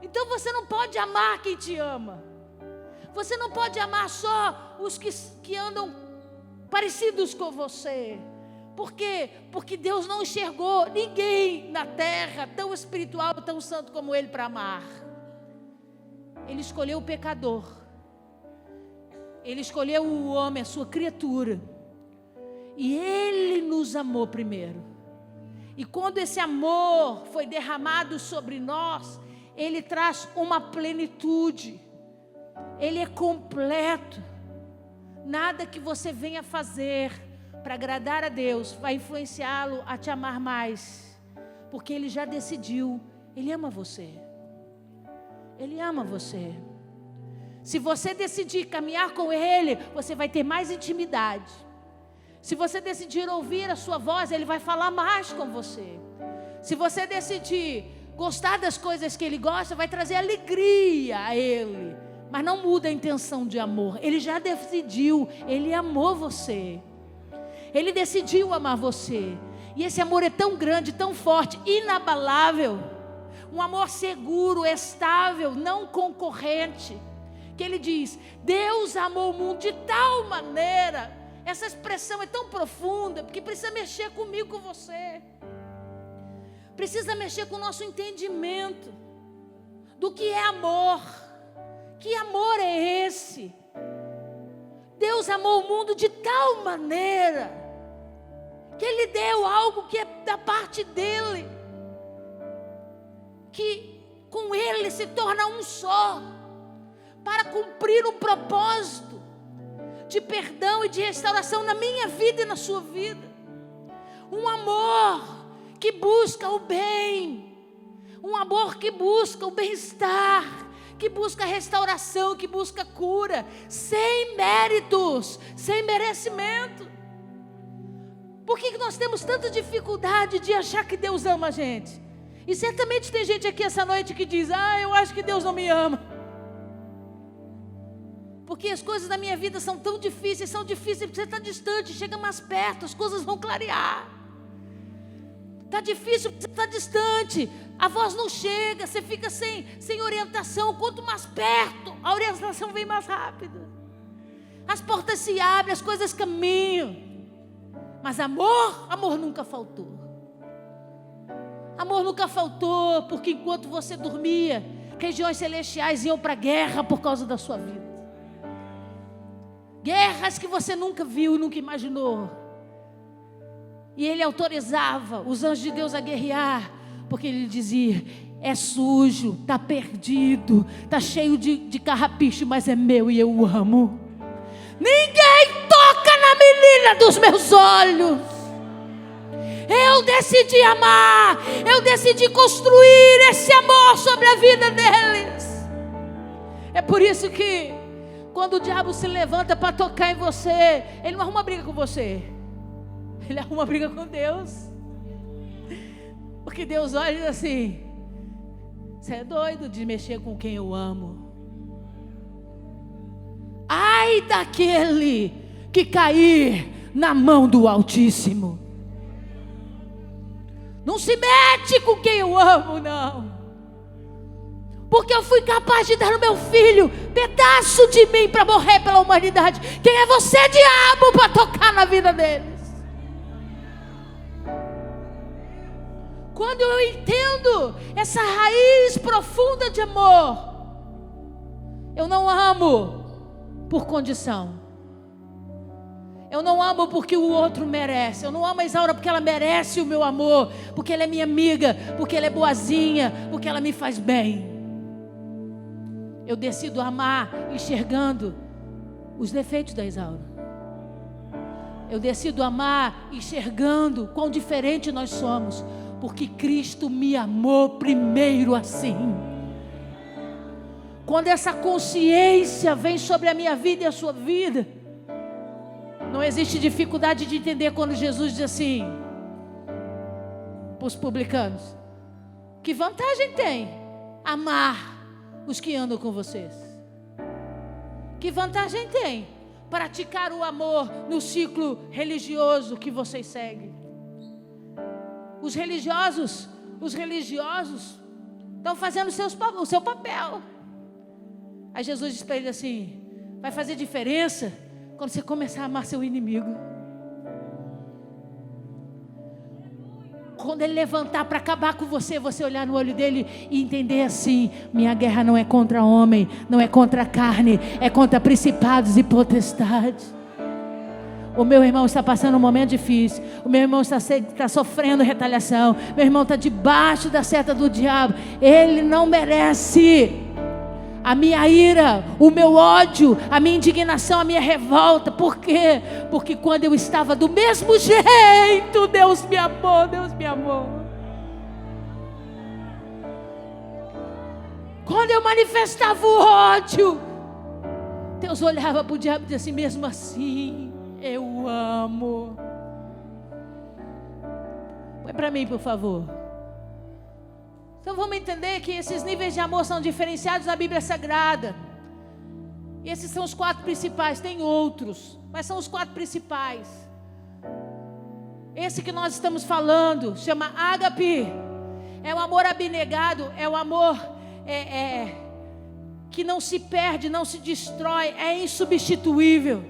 Então você não pode amar quem te ama. Você não pode amar só os que andam parecidos com você. Por quê? Porque Deus não enxergou ninguém na terra tão espiritual, tão santo como Ele para amar. Ele escolheu o pecador. Ele escolheu o homem, a sua criatura. E Ele nos amou primeiro. E quando esse amor foi derramado sobre nós, Ele traz uma plenitude. Ele é completo. Nada que você venha fazer para agradar a Deus vai influenciá-lo a te amar mais. Porque Ele já decidiu. Ele ama você. Ele ama você. Se você decidir caminhar com Ele, você vai ter mais intimidade. Se você decidir ouvir a sua voz, Ele vai falar mais com você. Se você decidir gostar das coisas que Ele gosta, vai trazer alegria a Ele. Mas não muda a intenção de amor. Ele já decidiu, Ele amou você. Ele decidiu amar você. E esse amor é tão grande, tão forte, inabalável. Um amor seguro, estável, não concorrente. Que Ele diz: Deus amou o mundo de tal maneira. Essa expressão é tão profunda, porque precisa mexer comigo, com você. Precisa mexer com o nosso entendimento do que é amor. Que amor é esse? Deus amou o mundo de tal maneira que Ele deu algo que é da parte dEle, que com Ele se torna um só, para cumprir um propósito de perdão e de restauração na minha vida e na sua vida. Um amor que busca o bem, um amor que busca o bem-estar, que busca restauração, que busca cura, sem méritos, sem merecimento. Por que nós temos tanta dificuldade de achar que Deus ama a gente? E certamente tem gente aqui essa noite que diz: eu acho que Deus não me ama, porque as coisas da minha vida são tão difíceis, porque você está distante. Chega mais perto, as coisas vão clarear. Está difícil porque você está distante, a voz não chega, você fica sem orientação. Quanto mais perto, a orientação vem mais rápida, as portas se abrem, as coisas caminham. Mas amor nunca faltou. Amor nunca faltou, porque enquanto você dormia, regiões celestiais iam para a guerra por causa da sua vida. Guerras que você nunca viu, nunca imaginou. E Ele autorizava os anjos de Deus a guerrear, porque Ele dizia: é sujo, está perdido, está cheio de carrapicho, mas é meu e eu o amo. Ninguém toca na menina dos meus olhos. Eu decidi amar, eu decidi construir esse amor sobre a vida deles. É por isso que quando o diabo se levanta para tocar em você, ele não arruma briga com você, ele arruma briga com Deus. Porque Deus olha e diz assim: você é doido de mexer com quem eu amo. Ai daquele que cair na mão do Altíssimo. Não se mete com quem eu amo, não. Porque eu fui capaz de dar ao meu filho pedaço de mim para morrer pela humanidade. Quem é você, diabo, para tocar na vida deles? Quando eu entendo essa raiz profunda de amor, Eu não amo por condição. Eu não amo porque o outro merece. Eu não amo a Isaura porque ela merece o meu amor, porque ela é minha amiga, porque ela é boazinha, porque ela me faz bem. Eu decido amar enxergando os defeitos da Isaura. Eu decido amar enxergando quão diferente nós somos, porque Cristo me amou primeiro assim. Quando essa consciência vem sobre a minha vida e a sua vida, não existe dificuldade de entender quando Jesus diz assim para os publicanos: que vantagem tem amar os que andam com vocês? Que vantagem tem praticar o amor no ciclo religioso que vocês seguem? Os religiosos estão fazendo o seu papel. Aí Jesus diz para ele assim: vai fazer diferença quando você começar a amar seu inimigo. Quando ele levantar para acabar com você, você olhar no olho dele e entender assim: minha guerra não é contra homem, não é contra a carne, é contra principados e potestades. O meu irmão está passando um momento difícil. O meu irmão está sofrendo retaliação. Meu irmão está debaixo da seta do diabo. Ele não merece a minha ira, o meu ódio, a minha indignação, a minha revolta. Por quê? Porque quando eu estava do mesmo jeito, Deus me amou, Deus me amou. Quando eu manifestava o ódio, Deus olhava para o diabo e dizia assim: mesmo assim, eu amo. Põe para mim, por favor. Então vamos entender que esses níveis de amor são diferenciados na Bíblia Sagrada. E esses são os 4 principais. Tem outros, mas são os 4 principais. Esse que nós estamos falando chama ágape. É o amor abnegado, é o amor que não se perde, não se destrói, é insubstituível.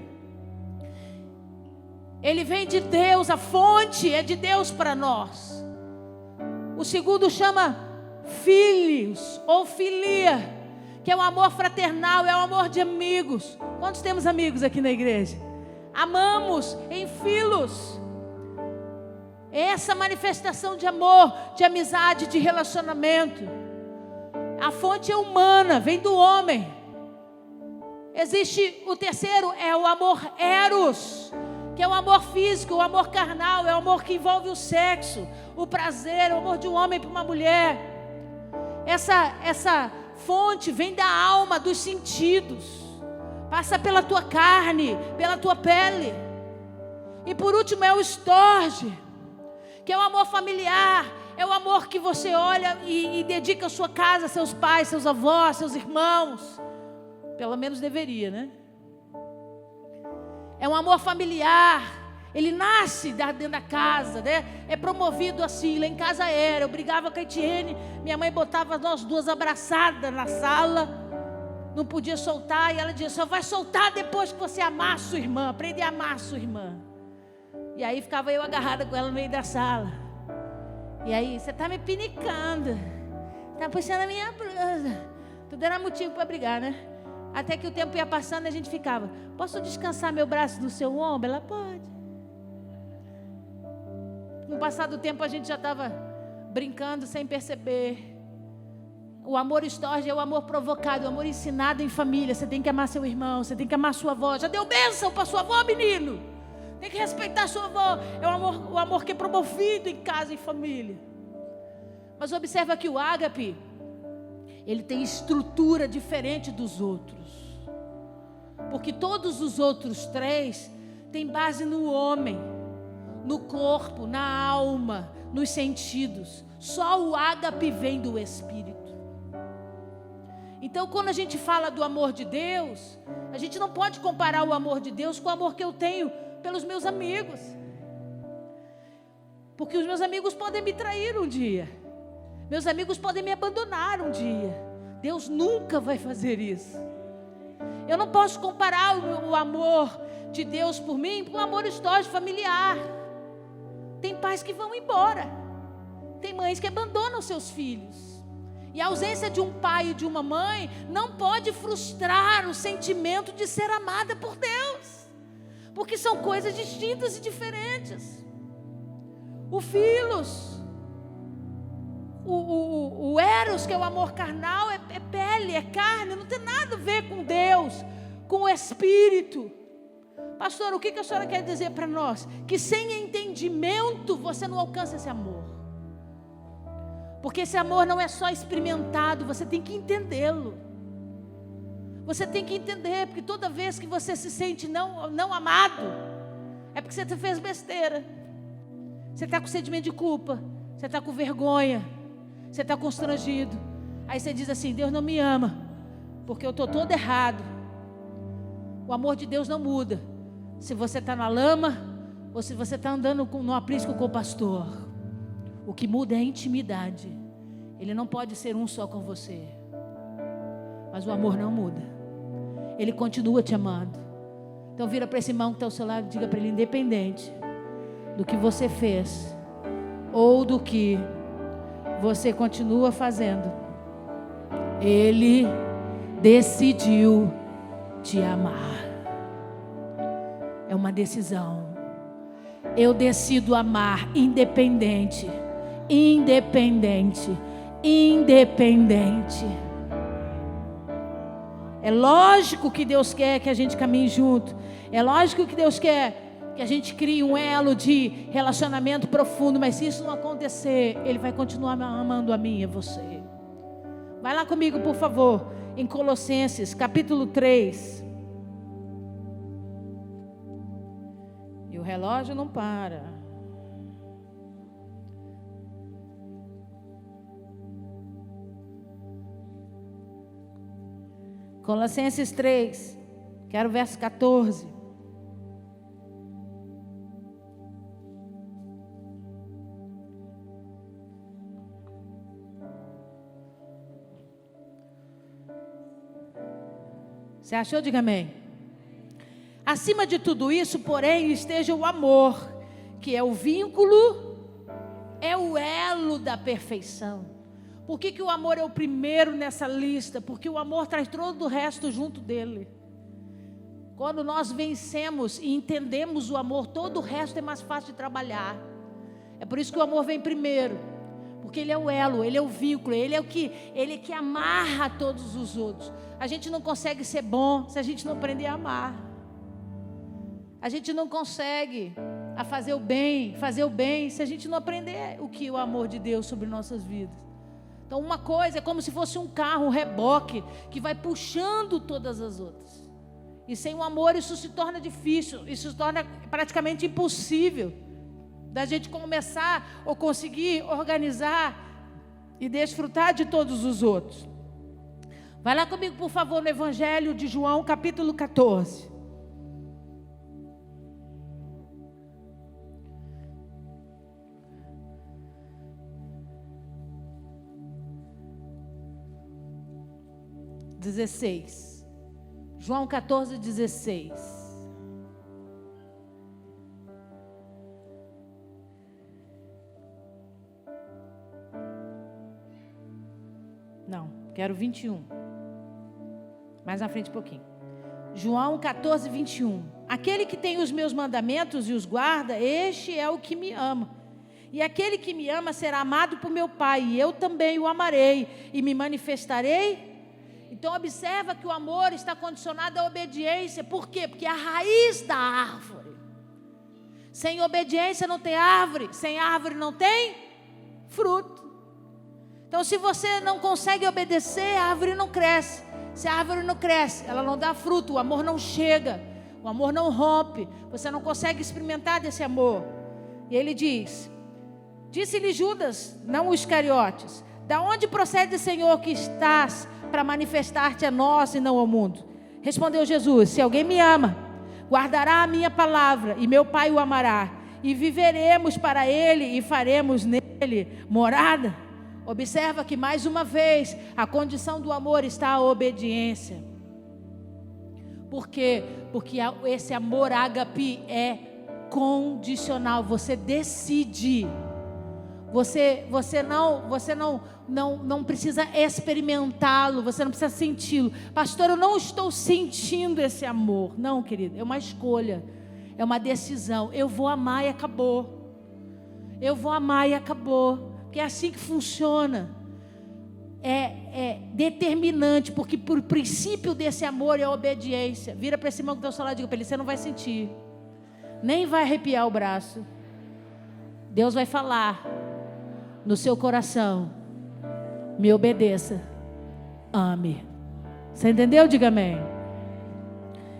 Ele vem de Deus, a fonte é de Deus para nós. O segundo chama filhos ou filia, que é o amor fraternal, é o amor de amigos. Quantos temos amigos aqui na igreja? Amamos em filhos. Essa manifestação de amor, de amizade, de relacionamento. A fonte é humana, vem do homem. Existe o terceiro, é o amor eros, que é o amor físico, o amor carnal, é o amor que envolve o sexo, o prazer, o amor de um homem para uma mulher. Essa fonte vem da alma, dos sentidos, passa pela tua carne, pela tua pele. E por último é o storge, que é o amor familiar, é o amor que você olha e dedica a sua casa, seus pais, seus avós, seus irmãos. Pelo menos deveria, né? É um amor familiar. Ele nasce dentro da casa, né? É promovido assim. Lá em casa era. Eu brigava com a Etienne. Minha mãe botava nós duas abraçadas na sala. Não podia soltar. E ela dizia: só vai soltar depois que você amar a sua irmã. Aprender a amar a sua irmã. E aí ficava eu agarrada com ela no meio da sala. E aí: você está me pinicando. Está puxando a minha blusa. Tudo era motivo para brigar, né? Até que o tempo ia passando e a gente ficava: posso descansar meu braço no seu ombro? Ela: pode. Com o passar do tempo a gente já estava brincando sem perceber. O amor estorge é o amor provocado, o amor ensinado em família. Você tem que amar seu irmão, você tem que amar sua avó. Já deu bênção para sua avó, menino? Tem que respeitar sua avó. É o amor que é promovido em casa e família. Mas observa que o ágape, ele tem estrutura diferente dos outros. Porque todos os outros 3 têm base no homem, no corpo, na alma, nos sentidos. Só o ágape vem do Espírito. Então, quando a gente fala do amor de Deus, a gente não pode comparar o amor de Deus com o amor que eu tenho pelos meus amigos. Porque os meus amigos podem me trair um dia. Meus amigos podem me abandonar um dia. Deus nunca vai fazer isso. Eu não posso comparar o amor de Deus por mim com o amor histórico familiar. Tem pais que vão embora. Tem mães que abandonam seus filhos. E a ausência de um pai e de uma mãe não pode frustrar o sentimento de ser amada por Deus, porque são coisas distintas e diferentes. O Philos, o Eros, que é o amor carnal, é pele, é carne, não tem nada a ver com Deus, com o Espírito. Pastor, o que a senhora quer dizer para nós? Que sem entendimento você não alcança esse amor. Porque esse amor não é só experimentado, você tem que entendê-lo. Você tem que entender, porque toda vez que você se sente não amado, é porque você fez besteira. Você está com sentimento de culpa, você está com vergonha, você está constrangido. Aí você diz assim: Deus não me ama, porque eu estou todo errado. O amor de Deus não muda se você está na lama ou se você está andando no aprisco com o pastor. O que muda é a intimidade. Ele não pode ser um só com você, mas o amor não muda. Ele continua te amando. Então vira para esse irmão que está ao seu lado e diga para ele: independente do que você fez ou do que você continua fazendo, Ele decidiu te amar. É uma decisão. Eu decido amar independente. É lógico que Deus quer que a gente caminhe junto. É lógico que Deus quer que a gente crie um elo de relacionamento profundo. Mas se isso não acontecer, Ele vai continuar amando a mim e a você. Vai lá comigo, por favor, em Colossenses capítulo 3. E o relógio não para. Colossenses 3, quero o verso 14. Você achou? Diga amém. Acima de tudo isso, porém, esteja o amor, que é o vínculo, é o elo da perfeição. Por que o amor é o primeiro nessa lista? Porque o amor traz todo o resto junto dele. Quando nós vencemos e entendemos o amor, todo o resto é mais fácil de trabalhar. É por isso que o amor vem primeiro. Porque ele é o elo, ele é o vínculo, ele é que amarra todos os outros. A gente não consegue ser bom se a gente não aprender a amar. A gente não consegue a fazer o bem se a gente não aprender o que é o amor de Deus sobre nossas vidas. Então uma coisa é como se fosse um carro, um reboque, que vai puxando todas as outras. E sem o amor isso se torna difícil, isso se torna praticamente impossível da gente começar ou conseguir organizar e desfrutar de todos os outros. Vai lá comigo, por favor, no Evangelho de João, capítulo 14. João 14, 16. Não, quero 21. Mais na frente um pouquinho. João 14, 21. Aquele que tem os meus mandamentos e os guarda, este é o que me ama. E aquele que me ama será amado por meu Pai, e eu também o amarei e me manifestarei. Então observa que o amor está condicionado à obediência. Por quê? Porque é a raiz da árvore. Sem obediência não tem árvore, sem árvore não tem fruto. Então se você não consegue obedecer, a árvore não cresce. Se a árvore não cresce, ela não dá fruto, o amor não chega, o amor não rompe, você não consegue experimentar desse amor. E ele diz: disse-lhe Judas, não os Iscariotes: da onde procede, Senhor, que estás para manifestar-te a nós e não ao mundo? Respondeu Jesus: se alguém me ama, guardará a minha palavra, e meu Pai o amará, e viveremos para ele e faremos nele morada. Observa que mais uma vez a condição do amor está a obediência. Por quê? Porque esse amor ágape é condicional. Você decide. Você não precisa experimentá-lo, você não precisa senti-lo. Pastor, eu não estou sentindo esse amor. Não, querido, é uma escolha, é uma decisão. Eu vou amar e acabou. Eu vou amar e acabou. Porque é assim que funciona. É determinante, porque por princípio desse amor é a obediência. Vira para esse irmão que está ao seu lado e diga para ele: você não vai sentir, nem vai arrepiar o braço. Deus vai falar no seu coração: me obedeça, ame. Você entendeu? Diga amém.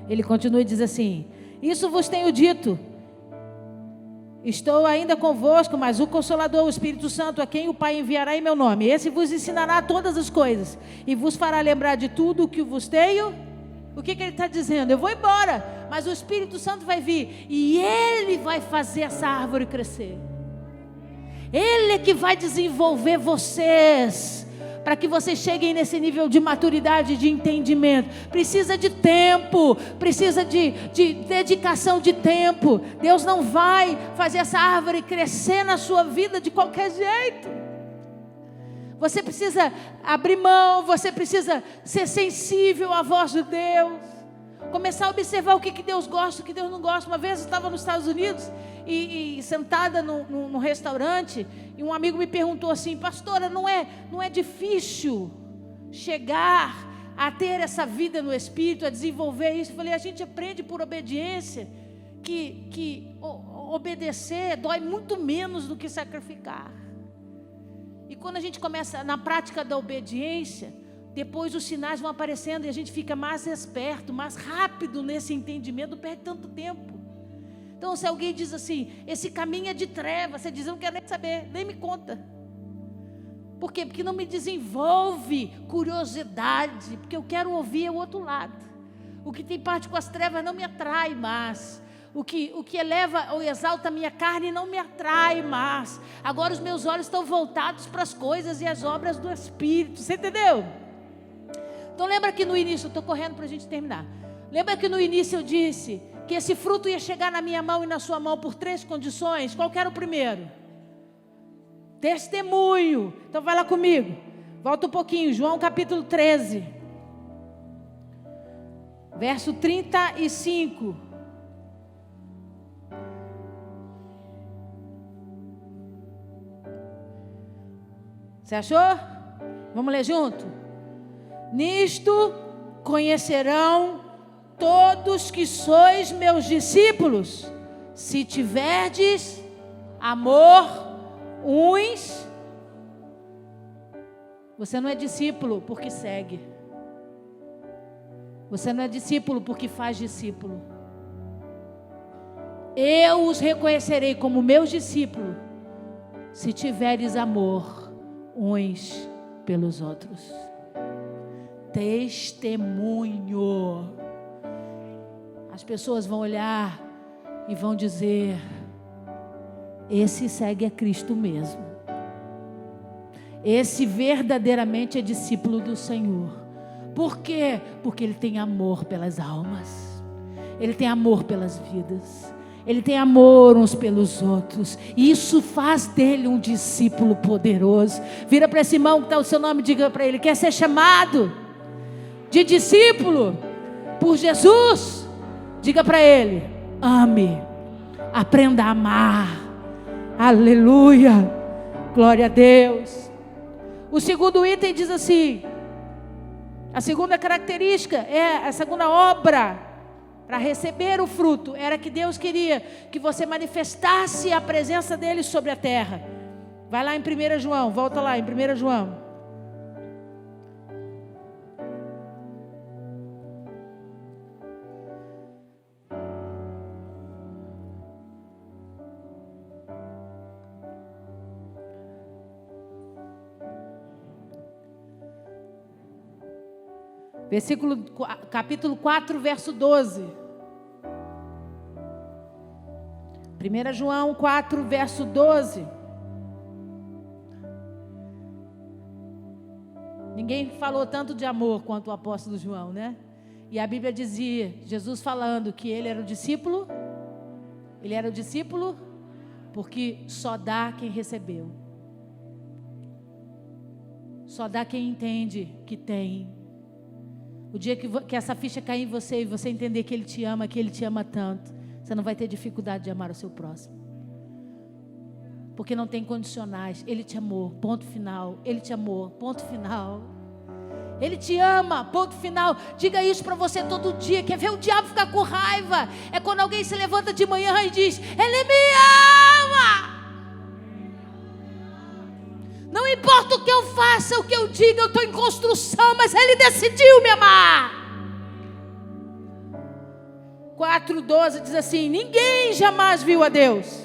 Ele continua e diz assim: isso vos tenho dito, estou ainda convosco, mas o Consolador, o Espírito Santo, a quem o Pai enviará em meu nome, esse vos ensinará todas as coisas e vos fará lembrar de tudo o que vos tenho. O que ele está dizendo? Eu vou embora, mas o Espírito Santo vai vir e ele vai fazer essa árvore crescer. Ele é que vai desenvolver vocês, para que vocês cheguem nesse nível de maturidade, de entendimento. Precisa de tempo, precisa de dedicação de tempo. Deus não vai fazer essa árvore crescer na sua vida de qualquer jeito. Você precisa abrir mão, você precisa ser sensível à voz de Deus. Começar a observar o que Deus gosta, o que Deus não gosta. Uma vez eu estava nos Estados Unidos e sentada num restaurante, e um amigo me perguntou assim: pastora, não é difícil chegar a ter essa vida no Espírito, a desenvolver isso? Eu falei: a gente aprende por obediência que obedecer dói muito menos do que sacrificar. E quando a gente começa na prática da obediência, depois os sinais vão aparecendo e a gente fica mais esperto, mais rápido nesse entendimento, não perde tanto tempo. Então, se alguém diz assim: esse caminho é de trevas, você diz: eu não quero nem saber, nem me conta. Por quê? Porque não me desenvolve curiosidade, porque eu quero ouvir o outro lado. O que tem parte com as trevas não me atrai mais. O que eleva ou exalta a minha carne não me atrai mais. Agora os meus olhos estão voltados para as coisas e as obras do Espírito. Você entendeu? Então lembra que no início, eu estou correndo para a gente terminar. Lembra que no início eu disse que esse fruto ia chegar na minha mão e na sua mão por 3 condições? Qual que era o primeiro? Testemunho. Então vai lá comigo. Volta um pouquinho, João capítulo 13. Verso 35. Você achou? Vamos ler junto? Nisto conhecerão todos que sois meus discípulos, se tiverdes amor uns. Você não é discípulo porque segue. Você não é discípulo porque faz discípulo. Eu os reconhecerei como meus discípulos, se tiveres amor uns pelos outros. Testemunho. As pessoas vão olhar e vão dizer: esse segue a Cristo mesmo. Esse verdadeiramente é discípulo do Senhor. Por quê? Porque ele tem amor pelas almas. Ele tem amor pelas vidas. Ele tem amor uns pelos outros. E isso faz dele um discípulo poderoso. Vira para esse irmão que está o seu nome e diga para ele: quer ser chamado de discípulo por Jesus? Diga para ele: ame, aprenda a amar. Aleluia, glória a Deus. O segundo item diz assim: a segunda característica, a segunda obra para receber o fruto, era que Deus queria que você manifestasse a presença dele sobre a terra. Vai lá em 1 João, volta lá em 1 João. Capítulo 4, verso 12. 1 João 4, verso 12. Ninguém falou tanto de amor quanto o apóstolo João, né? E a Bíblia dizia, Jesus falando que ele era o discípulo. Ele era o discípulo porque só dá quem recebeu. Só dá quem entende que tem. O dia que essa ficha cair em você e você entender que Ele te ama, que Ele te ama tanto, você não vai ter dificuldade de amar o seu próximo. Porque não tem condicionais. Ele te amou, ponto final. Ele te amou, ponto final. Ele te ama, ponto final. Diga isso para você todo dia. Quer ver o diabo ficar com raiva? É quando alguém se levanta de manhã e diz: Ele me ama. Não importa o que eu faça, o que eu diga, eu estou em construção, mas Ele decidiu me amar. 4:12 diz assim: ninguém jamais viu a Deus.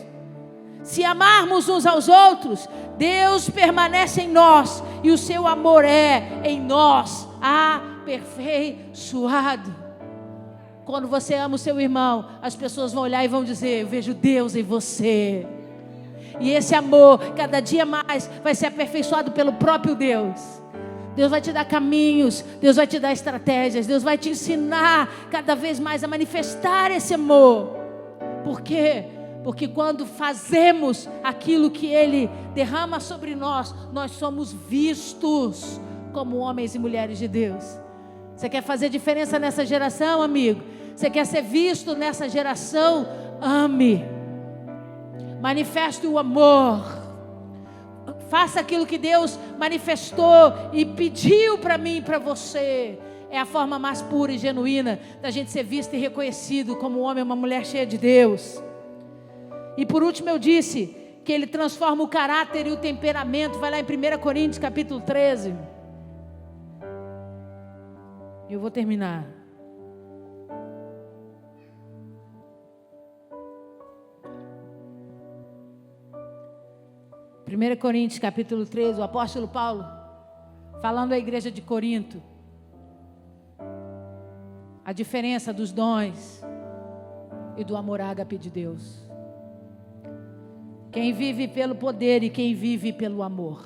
Se amarmos uns aos outros, Deus permanece em nós e o seu amor é em nós aperfeiçoado. Quando você ama o seu irmão, as pessoas vão olhar e vão dizer: eu vejo Deus em você. E esse amor, cada dia mais, vai ser aperfeiçoado pelo próprio Deus. Deus vai te dar caminhos, Deus vai te dar estratégias, Deus vai te ensinar cada vez mais a manifestar esse amor. Por quê? Porque quando fazemos aquilo que Ele derrama sobre nós, nós somos vistos como homens e mulheres de Deus. Você quer fazer diferença nessa geração, amigo? Você quer ser visto nessa geração? Ame. Manifeste o amor. Faça aquilo que Deus manifestou e pediu para mim e para você. É a forma mais pura e genuína da gente ser visto e reconhecido como um homem e uma mulher cheia de Deus. E por último eu disse que Ele transforma o caráter e o temperamento. Vai lá em 1 Coríntios capítulo 13. Eu vou terminar. Em 1 Coríntios capítulo 13, o apóstolo Paulo, falando à igreja de Corinto, a diferença dos dons e do amor ágape de Deus. Quem vive pelo poder e quem vive pelo amor.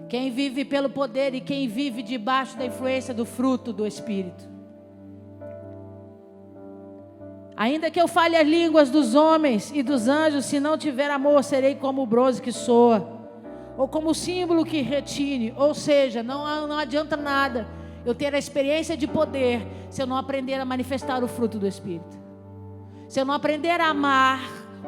Quem vive pelo poder e quem vive debaixo da influência do fruto do Espírito. Ainda que eu fale as línguas dos homens e dos anjos, se não tiver amor, serei como o bronze que soa, ou como o símbolo que retine. Ou seja, não adianta nada eu ter a experiência de poder, se eu não aprender a manifestar o fruto do Espírito. Se eu não aprender a amar,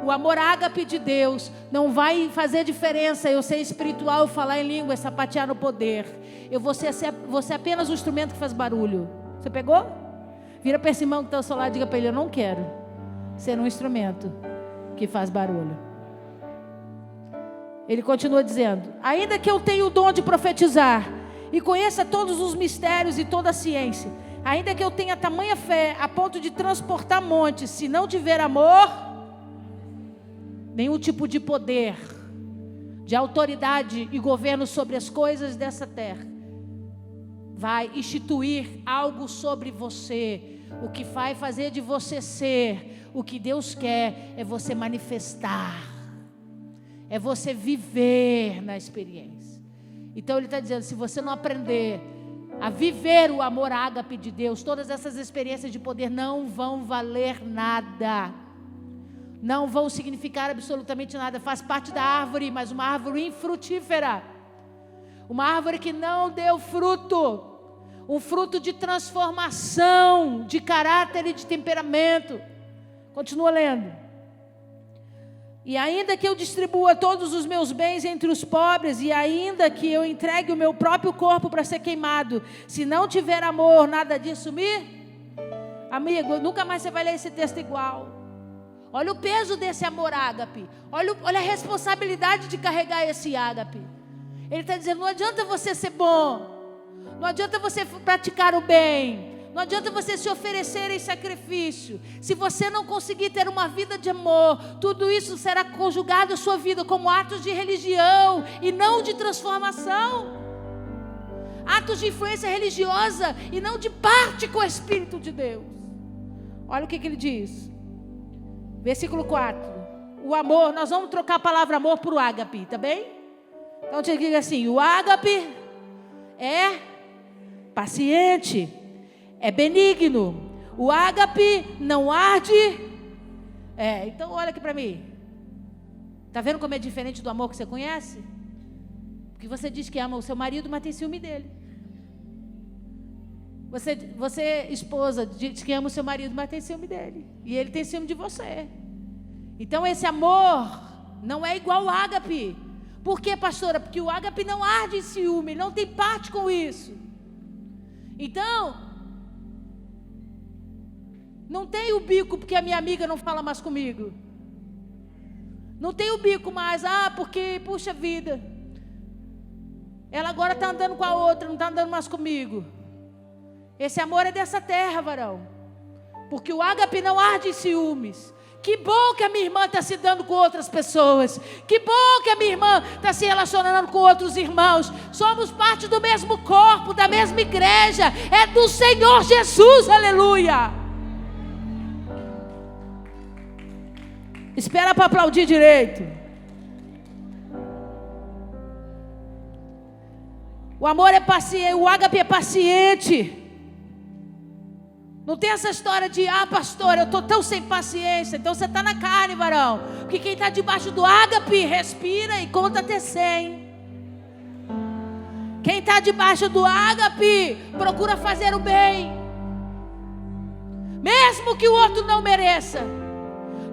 o amor ágape de Deus, não vai fazer diferença eu ser espiritual, falar em língua, sapatear no poder. Eu vou ser apenas um instrumento que faz barulho. Você pegou? Vira para esse irmão que está ao seu lado e diga para ele: eu não quero ser um instrumento que faz barulho. Ele continua dizendo: ainda que eu tenha o dom de profetizar e conheça todos os mistérios e toda a ciência, ainda que eu tenha tamanha fé a ponto de transportar montes, se não tiver amor, nenhum tipo de poder, de autoridade e governo sobre as coisas dessa terra vai instituir algo sobre você. O que vai fazer de você ser o que Deus quer é você manifestar, é você viver na experiência. Então Ele está dizendo: se você não aprender a viver o amor ágape de Deus, todas essas experiências de poder não vão valer nada, não vão significar absolutamente nada. Faz parte da árvore, mas uma árvore infrutífera, uma árvore que não deu fruto, um fruto de transformação de caráter e de temperamento. Continua lendo. E ainda que eu distribua todos os meus bens entre os pobres, e ainda que eu entregue o meu próprio corpo para ser queimado, se não tiver amor, nada disso amigo, nunca mais você vai ler esse texto igual. Olha o peso desse amor ágape, olha a responsabilidade de carregar esse ágape. Ele está dizendo: não adianta você ser bom, não adianta você praticar o bem, não adianta você se oferecer em sacrifício, se você não conseguir ter uma vida de amor. Tudo isso será conjugado à sua vida como atos de religião e não de transformação, atos de influência religiosa e não de parte com o Espírito de Deus. Olha o que ele diz, versículo 4. O amor, nós vamos trocar a palavra amor por ágape, tá bem? Então te diga assim: o ágape é paciente, é benigno. O ágape não arde. Então olha aqui para mim. Está vendo como é diferente do amor que você conhece? Porque você diz que ama o seu marido, mas tem ciúme dele. Você, esposa, diz que ama o seu marido, mas tem ciúme dele. E ele tem ciúme de você. Então esse amor não é igual ao ágape. Por quê, pastora? Porque o ágape não arde em ciúme, ele não tem parte com isso. Então, não tem o bico porque a minha amiga não fala mais comigo. Não tem o bico mais, porque, puxa vida, ela agora está andando com a outra, não está andando mais comigo. Esse amor é dessa terra, varão. Porque o ágape não arde em ciúmes. Que bom que a minha irmã está se dando com outras pessoas. Que bom que a minha irmã está se relacionando com outros irmãos. Somos parte do mesmo corpo, da mesma igreja. É do Senhor Jesus, aleluia. Espera para aplaudir direito. O amor é paciente, o ágape é paciente. Não tem essa história de, pastor, eu estou tão sem paciência. Então você está na carne, varão. Porque quem está debaixo do ágape, respira e conta até 100. Quem está debaixo do ágape, procura fazer o bem. Mesmo que o outro não mereça.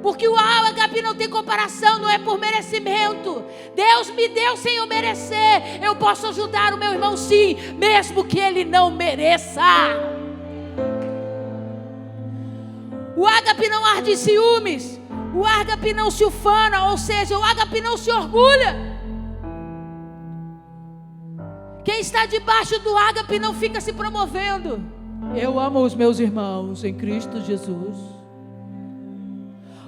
Porque o ágape não tem comparação, não é por merecimento. Deus me deu sem eu merecer. Eu posso ajudar o meu irmão sim, mesmo que ele não mereça. O ágape não arde em ciúmes. O ágape não se ufana, ou seja, o ágape não se orgulha. Quem está debaixo do ágape não fica se promovendo. Eu amo os meus irmãos em Cristo Jesus.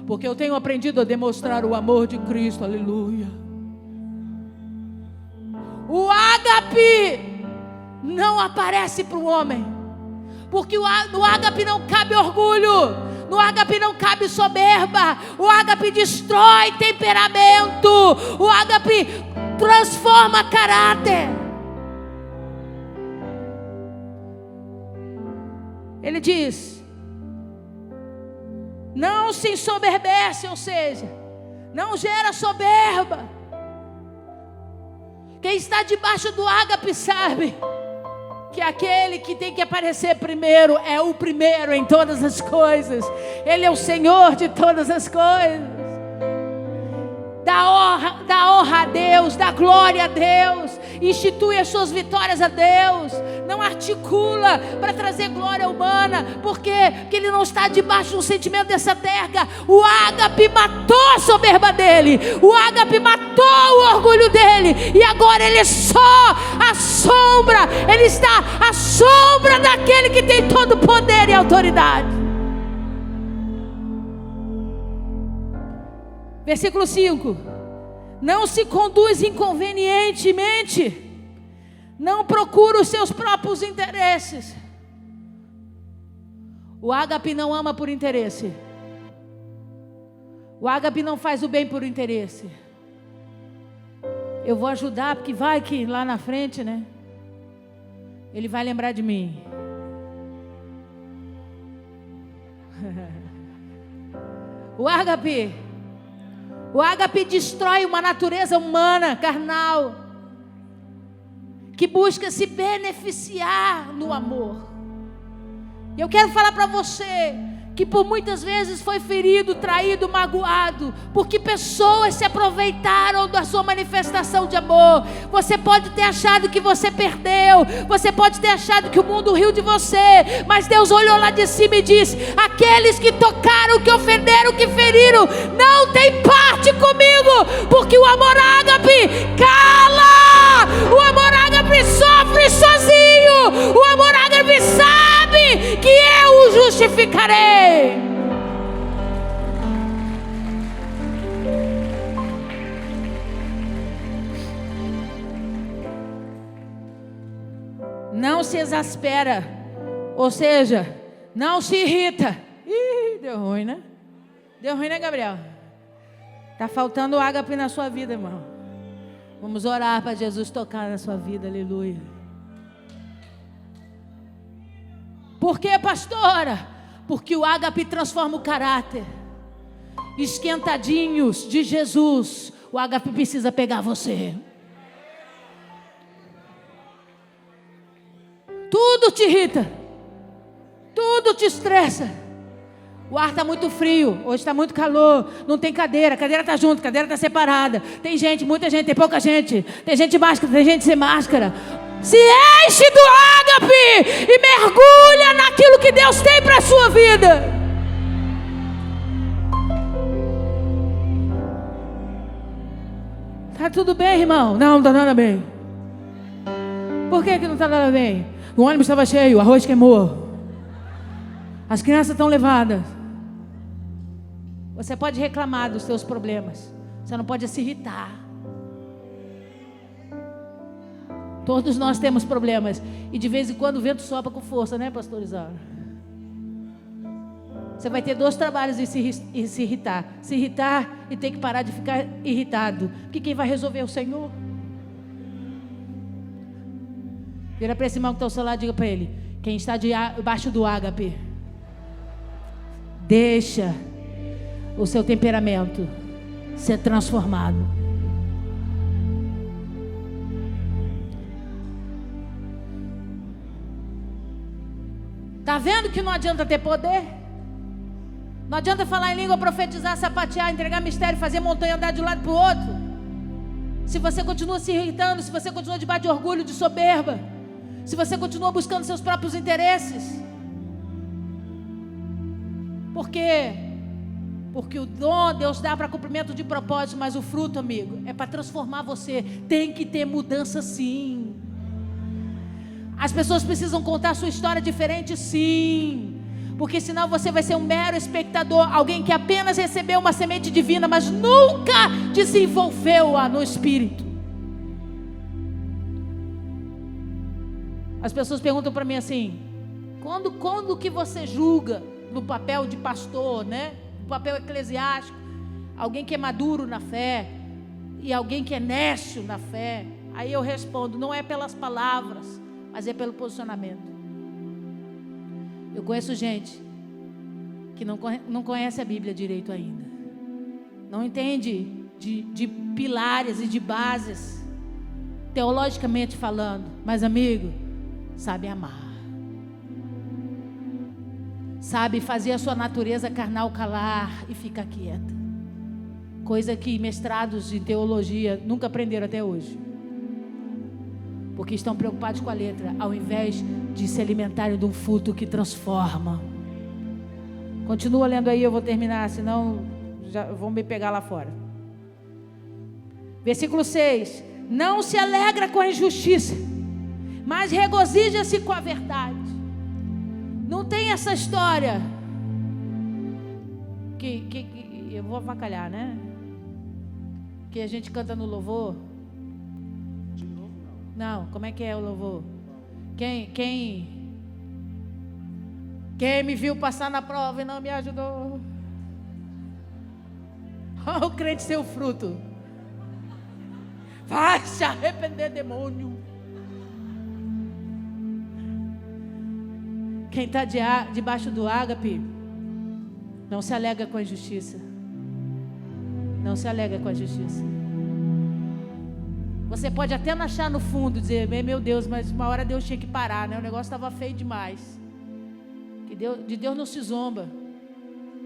Porque eu tenho aprendido a demonstrar o amor de Cristo, aleluia. O ágape não aparece para o homem. Porque no ágape não cabe orgulho. No ágape não cabe soberba. O ágape destrói temperamento. O ágape transforma caráter. Ele diz: não se ensoberbece, ou seja, não gera soberba. Quem está debaixo do ágape sabe que aquele que tem que aparecer primeiro é o primeiro em todas as coisas. Ele é o Senhor de todas as coisas. Dá honra a Deus, dá glória a Deus, institui as suas vitórias a Deus. Não articula para trazer glória humana, porque ele não está debaixo do sentimento dessa terra. O ágape matou a soberba dele, o ágape matou o orgulho dele, e agora ele é só a sombra, ele está à sombra daquele que tem todo o poder e autoridade. Versículo 5: não se conduz inconvenientemente, não procura os seus próprios interesses. O ágape não ama por interesse. O ágape não faz o bem por interesse. Eu vou ajudar porque vai que lá na frente, né, ele vai lembrar de mim. O ágape destrói uma natureza humana, carnal, que busca se beneficiar no amor. Eu quero falar para você que por muitas vezes foi ferido, traído, magoado, porque pessoas se aproveitaram da sua manifestação de amor. Você pode ter achado que você perdeu, você pode ter achado que o mundo riu de você, mas Deus olhou lá de cima e disse: aqueles que tocaram, que ofenderam, que feriram, não tem parte comigo, porque o amor ágape cala, o amor ágape sofre sozinho, o amor ágape sabe que eu o justificarei. Não se exaspera, ou seja, não se irrita. Ih, deu ruim, né? Deu ruim, né, Gabriel? Está faltando ágape na sua vida, irmão. Vamos orar para Jesus tocar na sua vida, aleluia. Por quê, pastora? Porque o ágape transforma o caráter. Esquentadinhos de Jesus, o ágape precisa pegar você. Tudo te irrita. Tudo te estressa. O ar está muito frio, hoje está muito calor, não tem cadeira, a cadeira está junto, a cadeira está separada. Tem gente, muita gente, tem pouca gente. Tem gente de máscara, tem gente sem máscara. Se enche do ágape e mergulha naquilo que Deus tem para a sua vida. Tá tudo bem, irmão? Não, não está nada bem. Por que não está nada bem? O ônibus estava cheio, o arroz queimou. As crianças estão levadas. Você pode reclamar dos seus problemas. Você não pode se irritar. Todos nós temos problemas. E de vez em quando o vento sopra com força, né, pastor Isaura? Você vai ter 2 trabalhos em se irritar. Se irritar e ter que parar de ficar irritado. Porque quem vai resolver é o Senhor. Vira para esse irmão que está ao seu lado e diga para ele: quem está debaixo do ágape, deixa o seu temperamento ser transformado. Está vendo que não adianta ter poder? Não adianta falar em língua, profetizar, sapatear, entregar mistério, fazer montanha andar de um lado para o outro. Se você continua se irritando, se você continua debaixo de orgulho, de soberba, se você continua buscando seus próprios interesses. Por quê? Porque o dom Deus dá para cumprimento de propósito, mas o fruto, amigo, é para transformar você. Tem que ter mudança, sim. As pessoas precisam contar a sua história diferente, sim. Porque senão você vai ser um mero espectador, alguém que apenas recebeu uma semente divina, mas nunca desenvolveu-a no Espírito. As pessoas perguntam para mim assim: quando que você julga no papel de pastor, né? No papel eclesiástico, alguém que é maduro na fé e alguém que é nécio na fé? Aí eu respondo: não é pelas palavras, mas é pelo posicionamento. Eu conheço gente que não conhece a Bíblia direito ainda, não entende de pilares e de bases, teologicamente falando, mas amigo, sabe amar, sabe fazer a sua natureza carnal calar e ficar quieta, coisa que mestrados de teologia nunca aprenderam até hoje, porque estão preocupados com a letra, ao invés de se alimentarem de um fruto que transforma. Continua lendo aí, eu vou terminar, senão já vão me pegar lá fora. Versículo 6: não se alegra com a injustiça, mas regozija-se com a verdade. Não tem essa história que eu vou avacalhar, né? Que a gente canta no louvor. Não, como é que é o louvor? Quem me viu passar na prova e não me ajudou? Olha o crente seu fruto. Vai se arrepender, demônio. Quem está debaixo do ágape não se alegra com a injustiça. Não se alegra com a justiça. Você pode até achar no fundo, dizer: meu Deus, mas uma hora Deus tinha que parar, né? O negócio estava feio demais. De Deus não se zomba.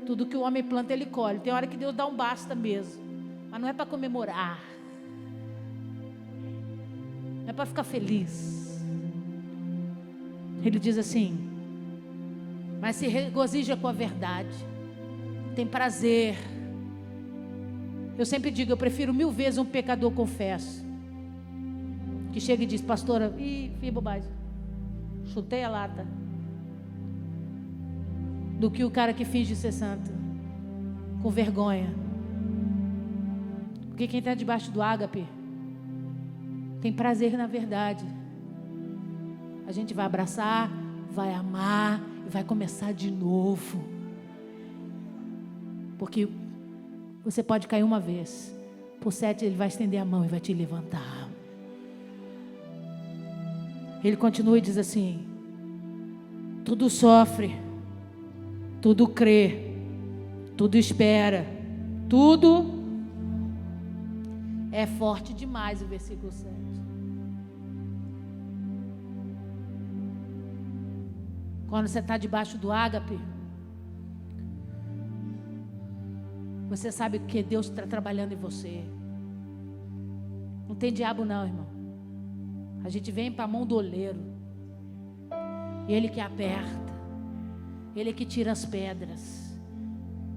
Tudo que o homem planta, ele colhe. Tem hora que Deus dá um basta mesmo, mas não é para comemorar, não é para ficar feliz. Ele diz assim: mas se regozija com a verdade, tem prazer. Eu sempre digo: eu prefiro 1000 vezes um pecador confesso, que chega e diz: pastora, fiz bobagem, chutei a lata, do que o cara que finge ser santo, com vergonha. Porque quem está debaixo do ágape tem prazer na verdade. A gente vai abraçar, vai amar e vai começar de novo. Porque você pode cair uma vez, por 7 ele vai estender a mão e vai te levantar. Ele continua e diz assim: tudo sofre, tudo crê, tudo espera, tudo é forte demais. O versículo 7. Quando você está debaixo do ágape, você sabe que Deus está trabalhando em você. Não tem diabo não, irmão. A gente vem para a mão do oleiro. Ele que aperta. Ele que tira as pedras.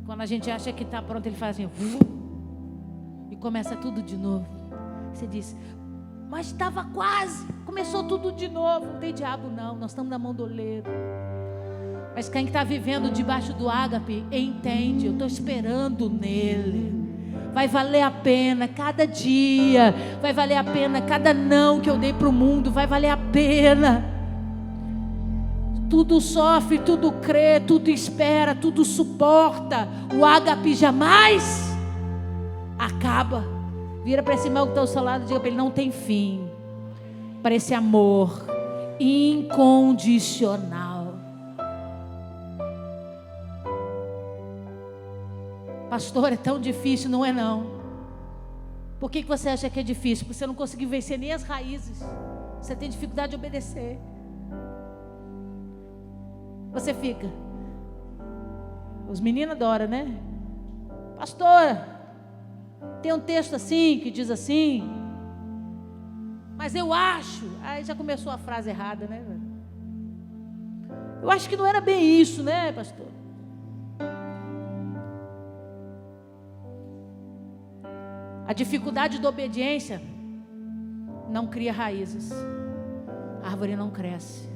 Quando a gente acha que está pronto, ele faz assim, e começa tudo de novo. Você diz, mas estava quase, começou tudo de novo. Não tem diabo não, nós estamos na mão do oleiro. Mas quem está vivendo debaixo do ágape, entende, eu estou esperando nele. Vai valer a pena cada dia, vai valer a pena cada não que eu dei para o mundo, vai valer a pena. Tudo sofre, tudo crê, tudo espera, tudo suporta. O ágape jamais acaba. Vira para esse irmão que está ao seu lado e diga para ele, não tem fim. Para esse amor incondicional. Pastor, é tão difícil, não é não. Por que você acha que é difícil? Porque você não conseguiu vencer nem as raízes. Você tem dificuldade de obedecer. Você fica. Os meninos adoram, né? Pastora, tem um texto assim, que diz assim. Mas eu acho. Aí já começou a frase errada, né? Eu acho que não era bem isso, né, pastor? A dificuldade da obediência não cria raízes. A árvore não cresce.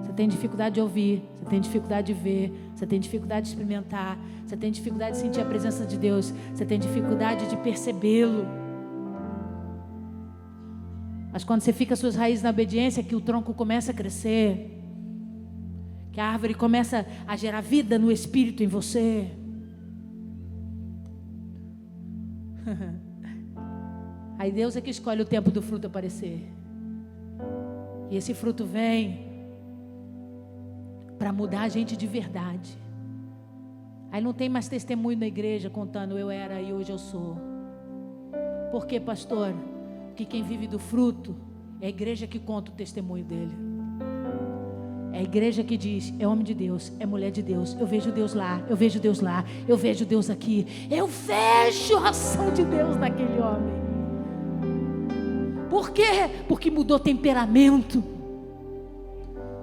Você tem dificuldade de ouvir, você tem dificuldade de ver, você tem dificuldade de experimentar, você tem dificuldade de sentir a presença de Deus, você tem dificuldade de percebê-lo. Mas quando você fica suas raízes na obediência, que o tronco começa a crescer, que a árvore começa a gerar vida no espírito em você. Aí Deus é que escolhe o tempo do fruto aparecer. E esse fruto vem para mudar a gente de verdade. Aí não tem mais testemunho na igreja contando eu era e hoje eu sou. Por quê, pastor? Porque quem vive do fruto é a igreja que conta o testemunho dele. É a igreja que diz, é homem de Deus, é mulher de Deus. Eu vejo Deus lá, eu vejo Deus lá, eu vejo Deus aqui. Eu vejo a ação de Deus naquele homem. Por quê? Porque mudou temperamento.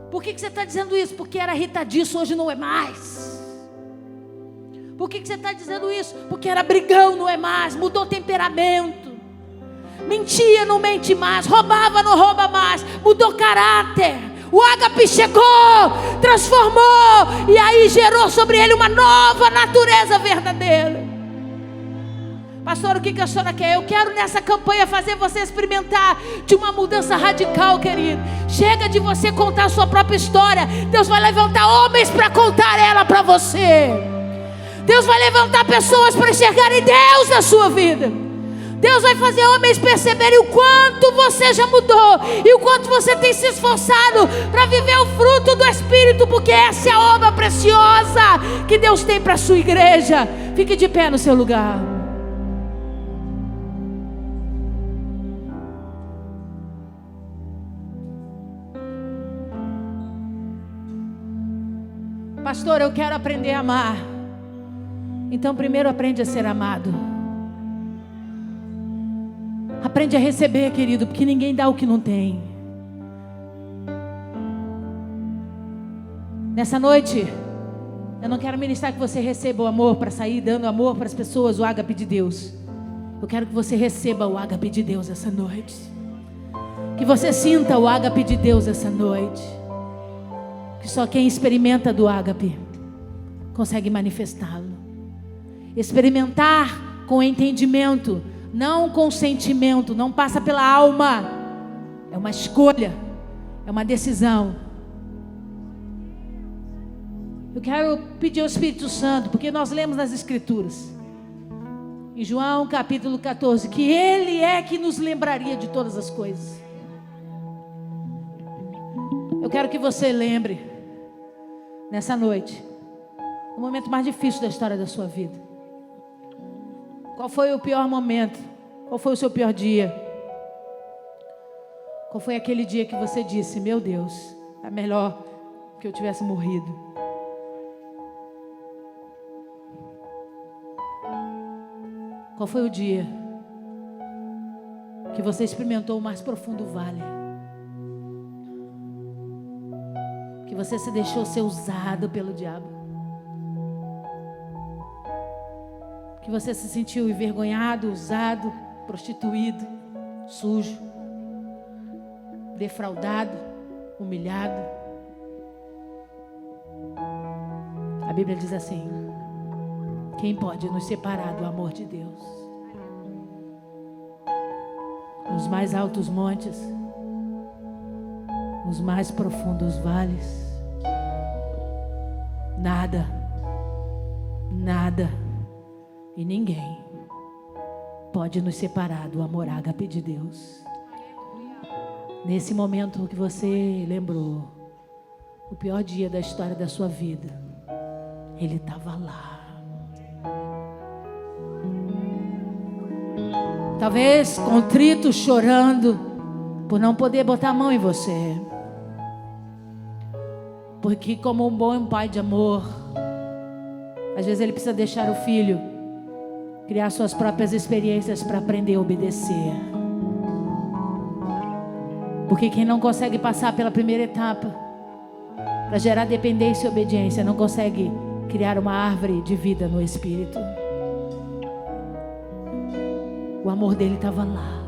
Por que você está dizendo isso? Porque era irritadiço, hoje não é mais. Por que você está dizendo isso? Porque era brigão, não é mais. Mudou temperamento. Mentia, não mente mais. Roubava, não rouba mais. Mudou caráter. O ágape chegou, transformou, e aí gerou sobre ele uma nova natureza verdadeira. Pastor, o que a senhora quer? Eu quero nessa campanha fazer você experimentar de uma mudança radical, querido. Chega de você contar a sua própria história. Deus vai levantar homens para contar ela para você. Deus vai levantar pessoas para enxergarem Deus na sua vida. Deus vai fazer homens perceberem o quanto você já mudou e o quanto você tem se esforçado para viver o fruto do Espírito, porque essa é a obra preciosa que Deus tem para a sua igreja. Fique de pé no seu lugar. Pastor, eu quero aprender a amar. Então primeiro aprende a ser amado. Aprende a receber, querido, porque ninguém dá o que não tem. Nessa noite, eu não quero ministrar que você receba o amor para sair dando amor para as pessoas, o ágape de Deus. Eu quero que você receba o ágape de Deus essa noite. Que você sinta o ágape de Deus essa noite. Que só quem experimenta do ágape consegue manifestá-lo. Experimentar com entendimento, não com sentimento, não passa pela alma. É uma escolha, é uma decisão. Eu quero pedir ao Espírito Santo, porque nós lemos nas Escrituras, em João capítulo 14, que Ele é que nos lembraria de todas as coisas. Eu quero que você lembre, nessa noite, o momento mais difícil da história da sua vida. Qual foi o pior momento? Qual foi o seu pior dia? Qual foi aquele dia que você disse, meu Deus, é melhor que eu tivesse morrido. Qual foi o dia que você experimentou o mais profundo vale? Que você se deixou ser usado pelo diabo? Que você se sentiu envergonhado, usado, prostituído, sujo, defraudado, humilhado? A Bíblia diz assim: quem pode nos separar do amor de Deus? Nos mais altos montes, nos mais profundos vales, nada, nada e ninguém pode nos separar do amor ágape de Deus. Nesse momento que você lembrou o pior dia da história da sua vida, Ele estava lá. Talvez contrito, chorando por não poder botar a mão em você. Porque como um bom pai de amor, às vezes ele precisa deixar o filho criar suas próprias experiências para aprender a obedecer. Porque quem não consegue passar pela primeira etapa, para gerar dependência e obediência, não consegue criar uma árvore de vida no Espírito. O amor dele estava lá,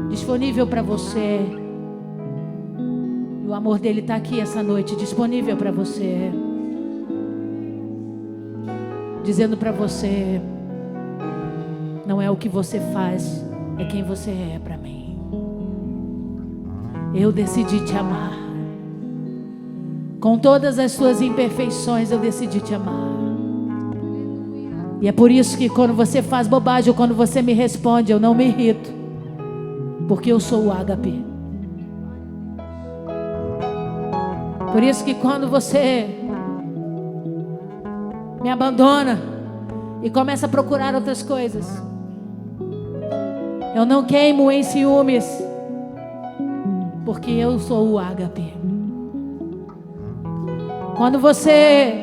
disponível para você. E o amor dele está aqui essa noite, disponível para você, dizendo para você: não é o que você faz, é quem você é para mim. Eu decidi te amar. Com todas as suas imperfeições, eu decidi te amar. E é por isso que quando você faz bobagem ou quando você me responde, eu não me irrito, porque eu sou o ágape. Por isso que quando você me abandona e começa a procurar outras coisas, eu não queimo em ciúmes, porque eu sou o ágape. Quando você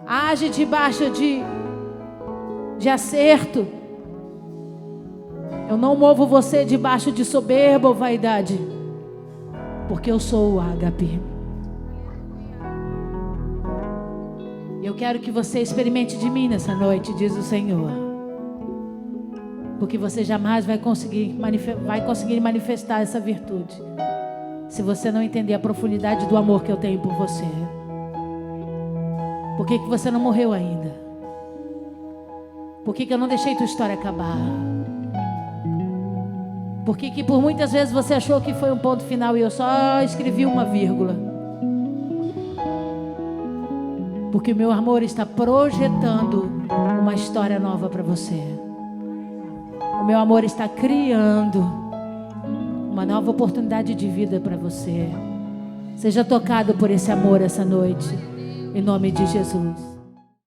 age debaixo de acerto, eu não movo você debaixo de soberba ou vaidade, porque eu sou o ágape. Eu quero que você experimente de mim nessa noite, diz o Senhor, porque você jamais vai conseguir manifestar essa virtude se você não entender a profundidade do amor que eu tenho por você. Por que você não morreu ainda? Por que eu não deixei tua história acabar? Por que por muitas vezes você achou que foi um ponto final e eu só escrevi uma vírgula? Porque o meu amor está projetando uma história nova para você. O meu amor está criando uma nova oportunidade de vida para você. Seja tocado por esse amor essa noite, em nome de Jesus.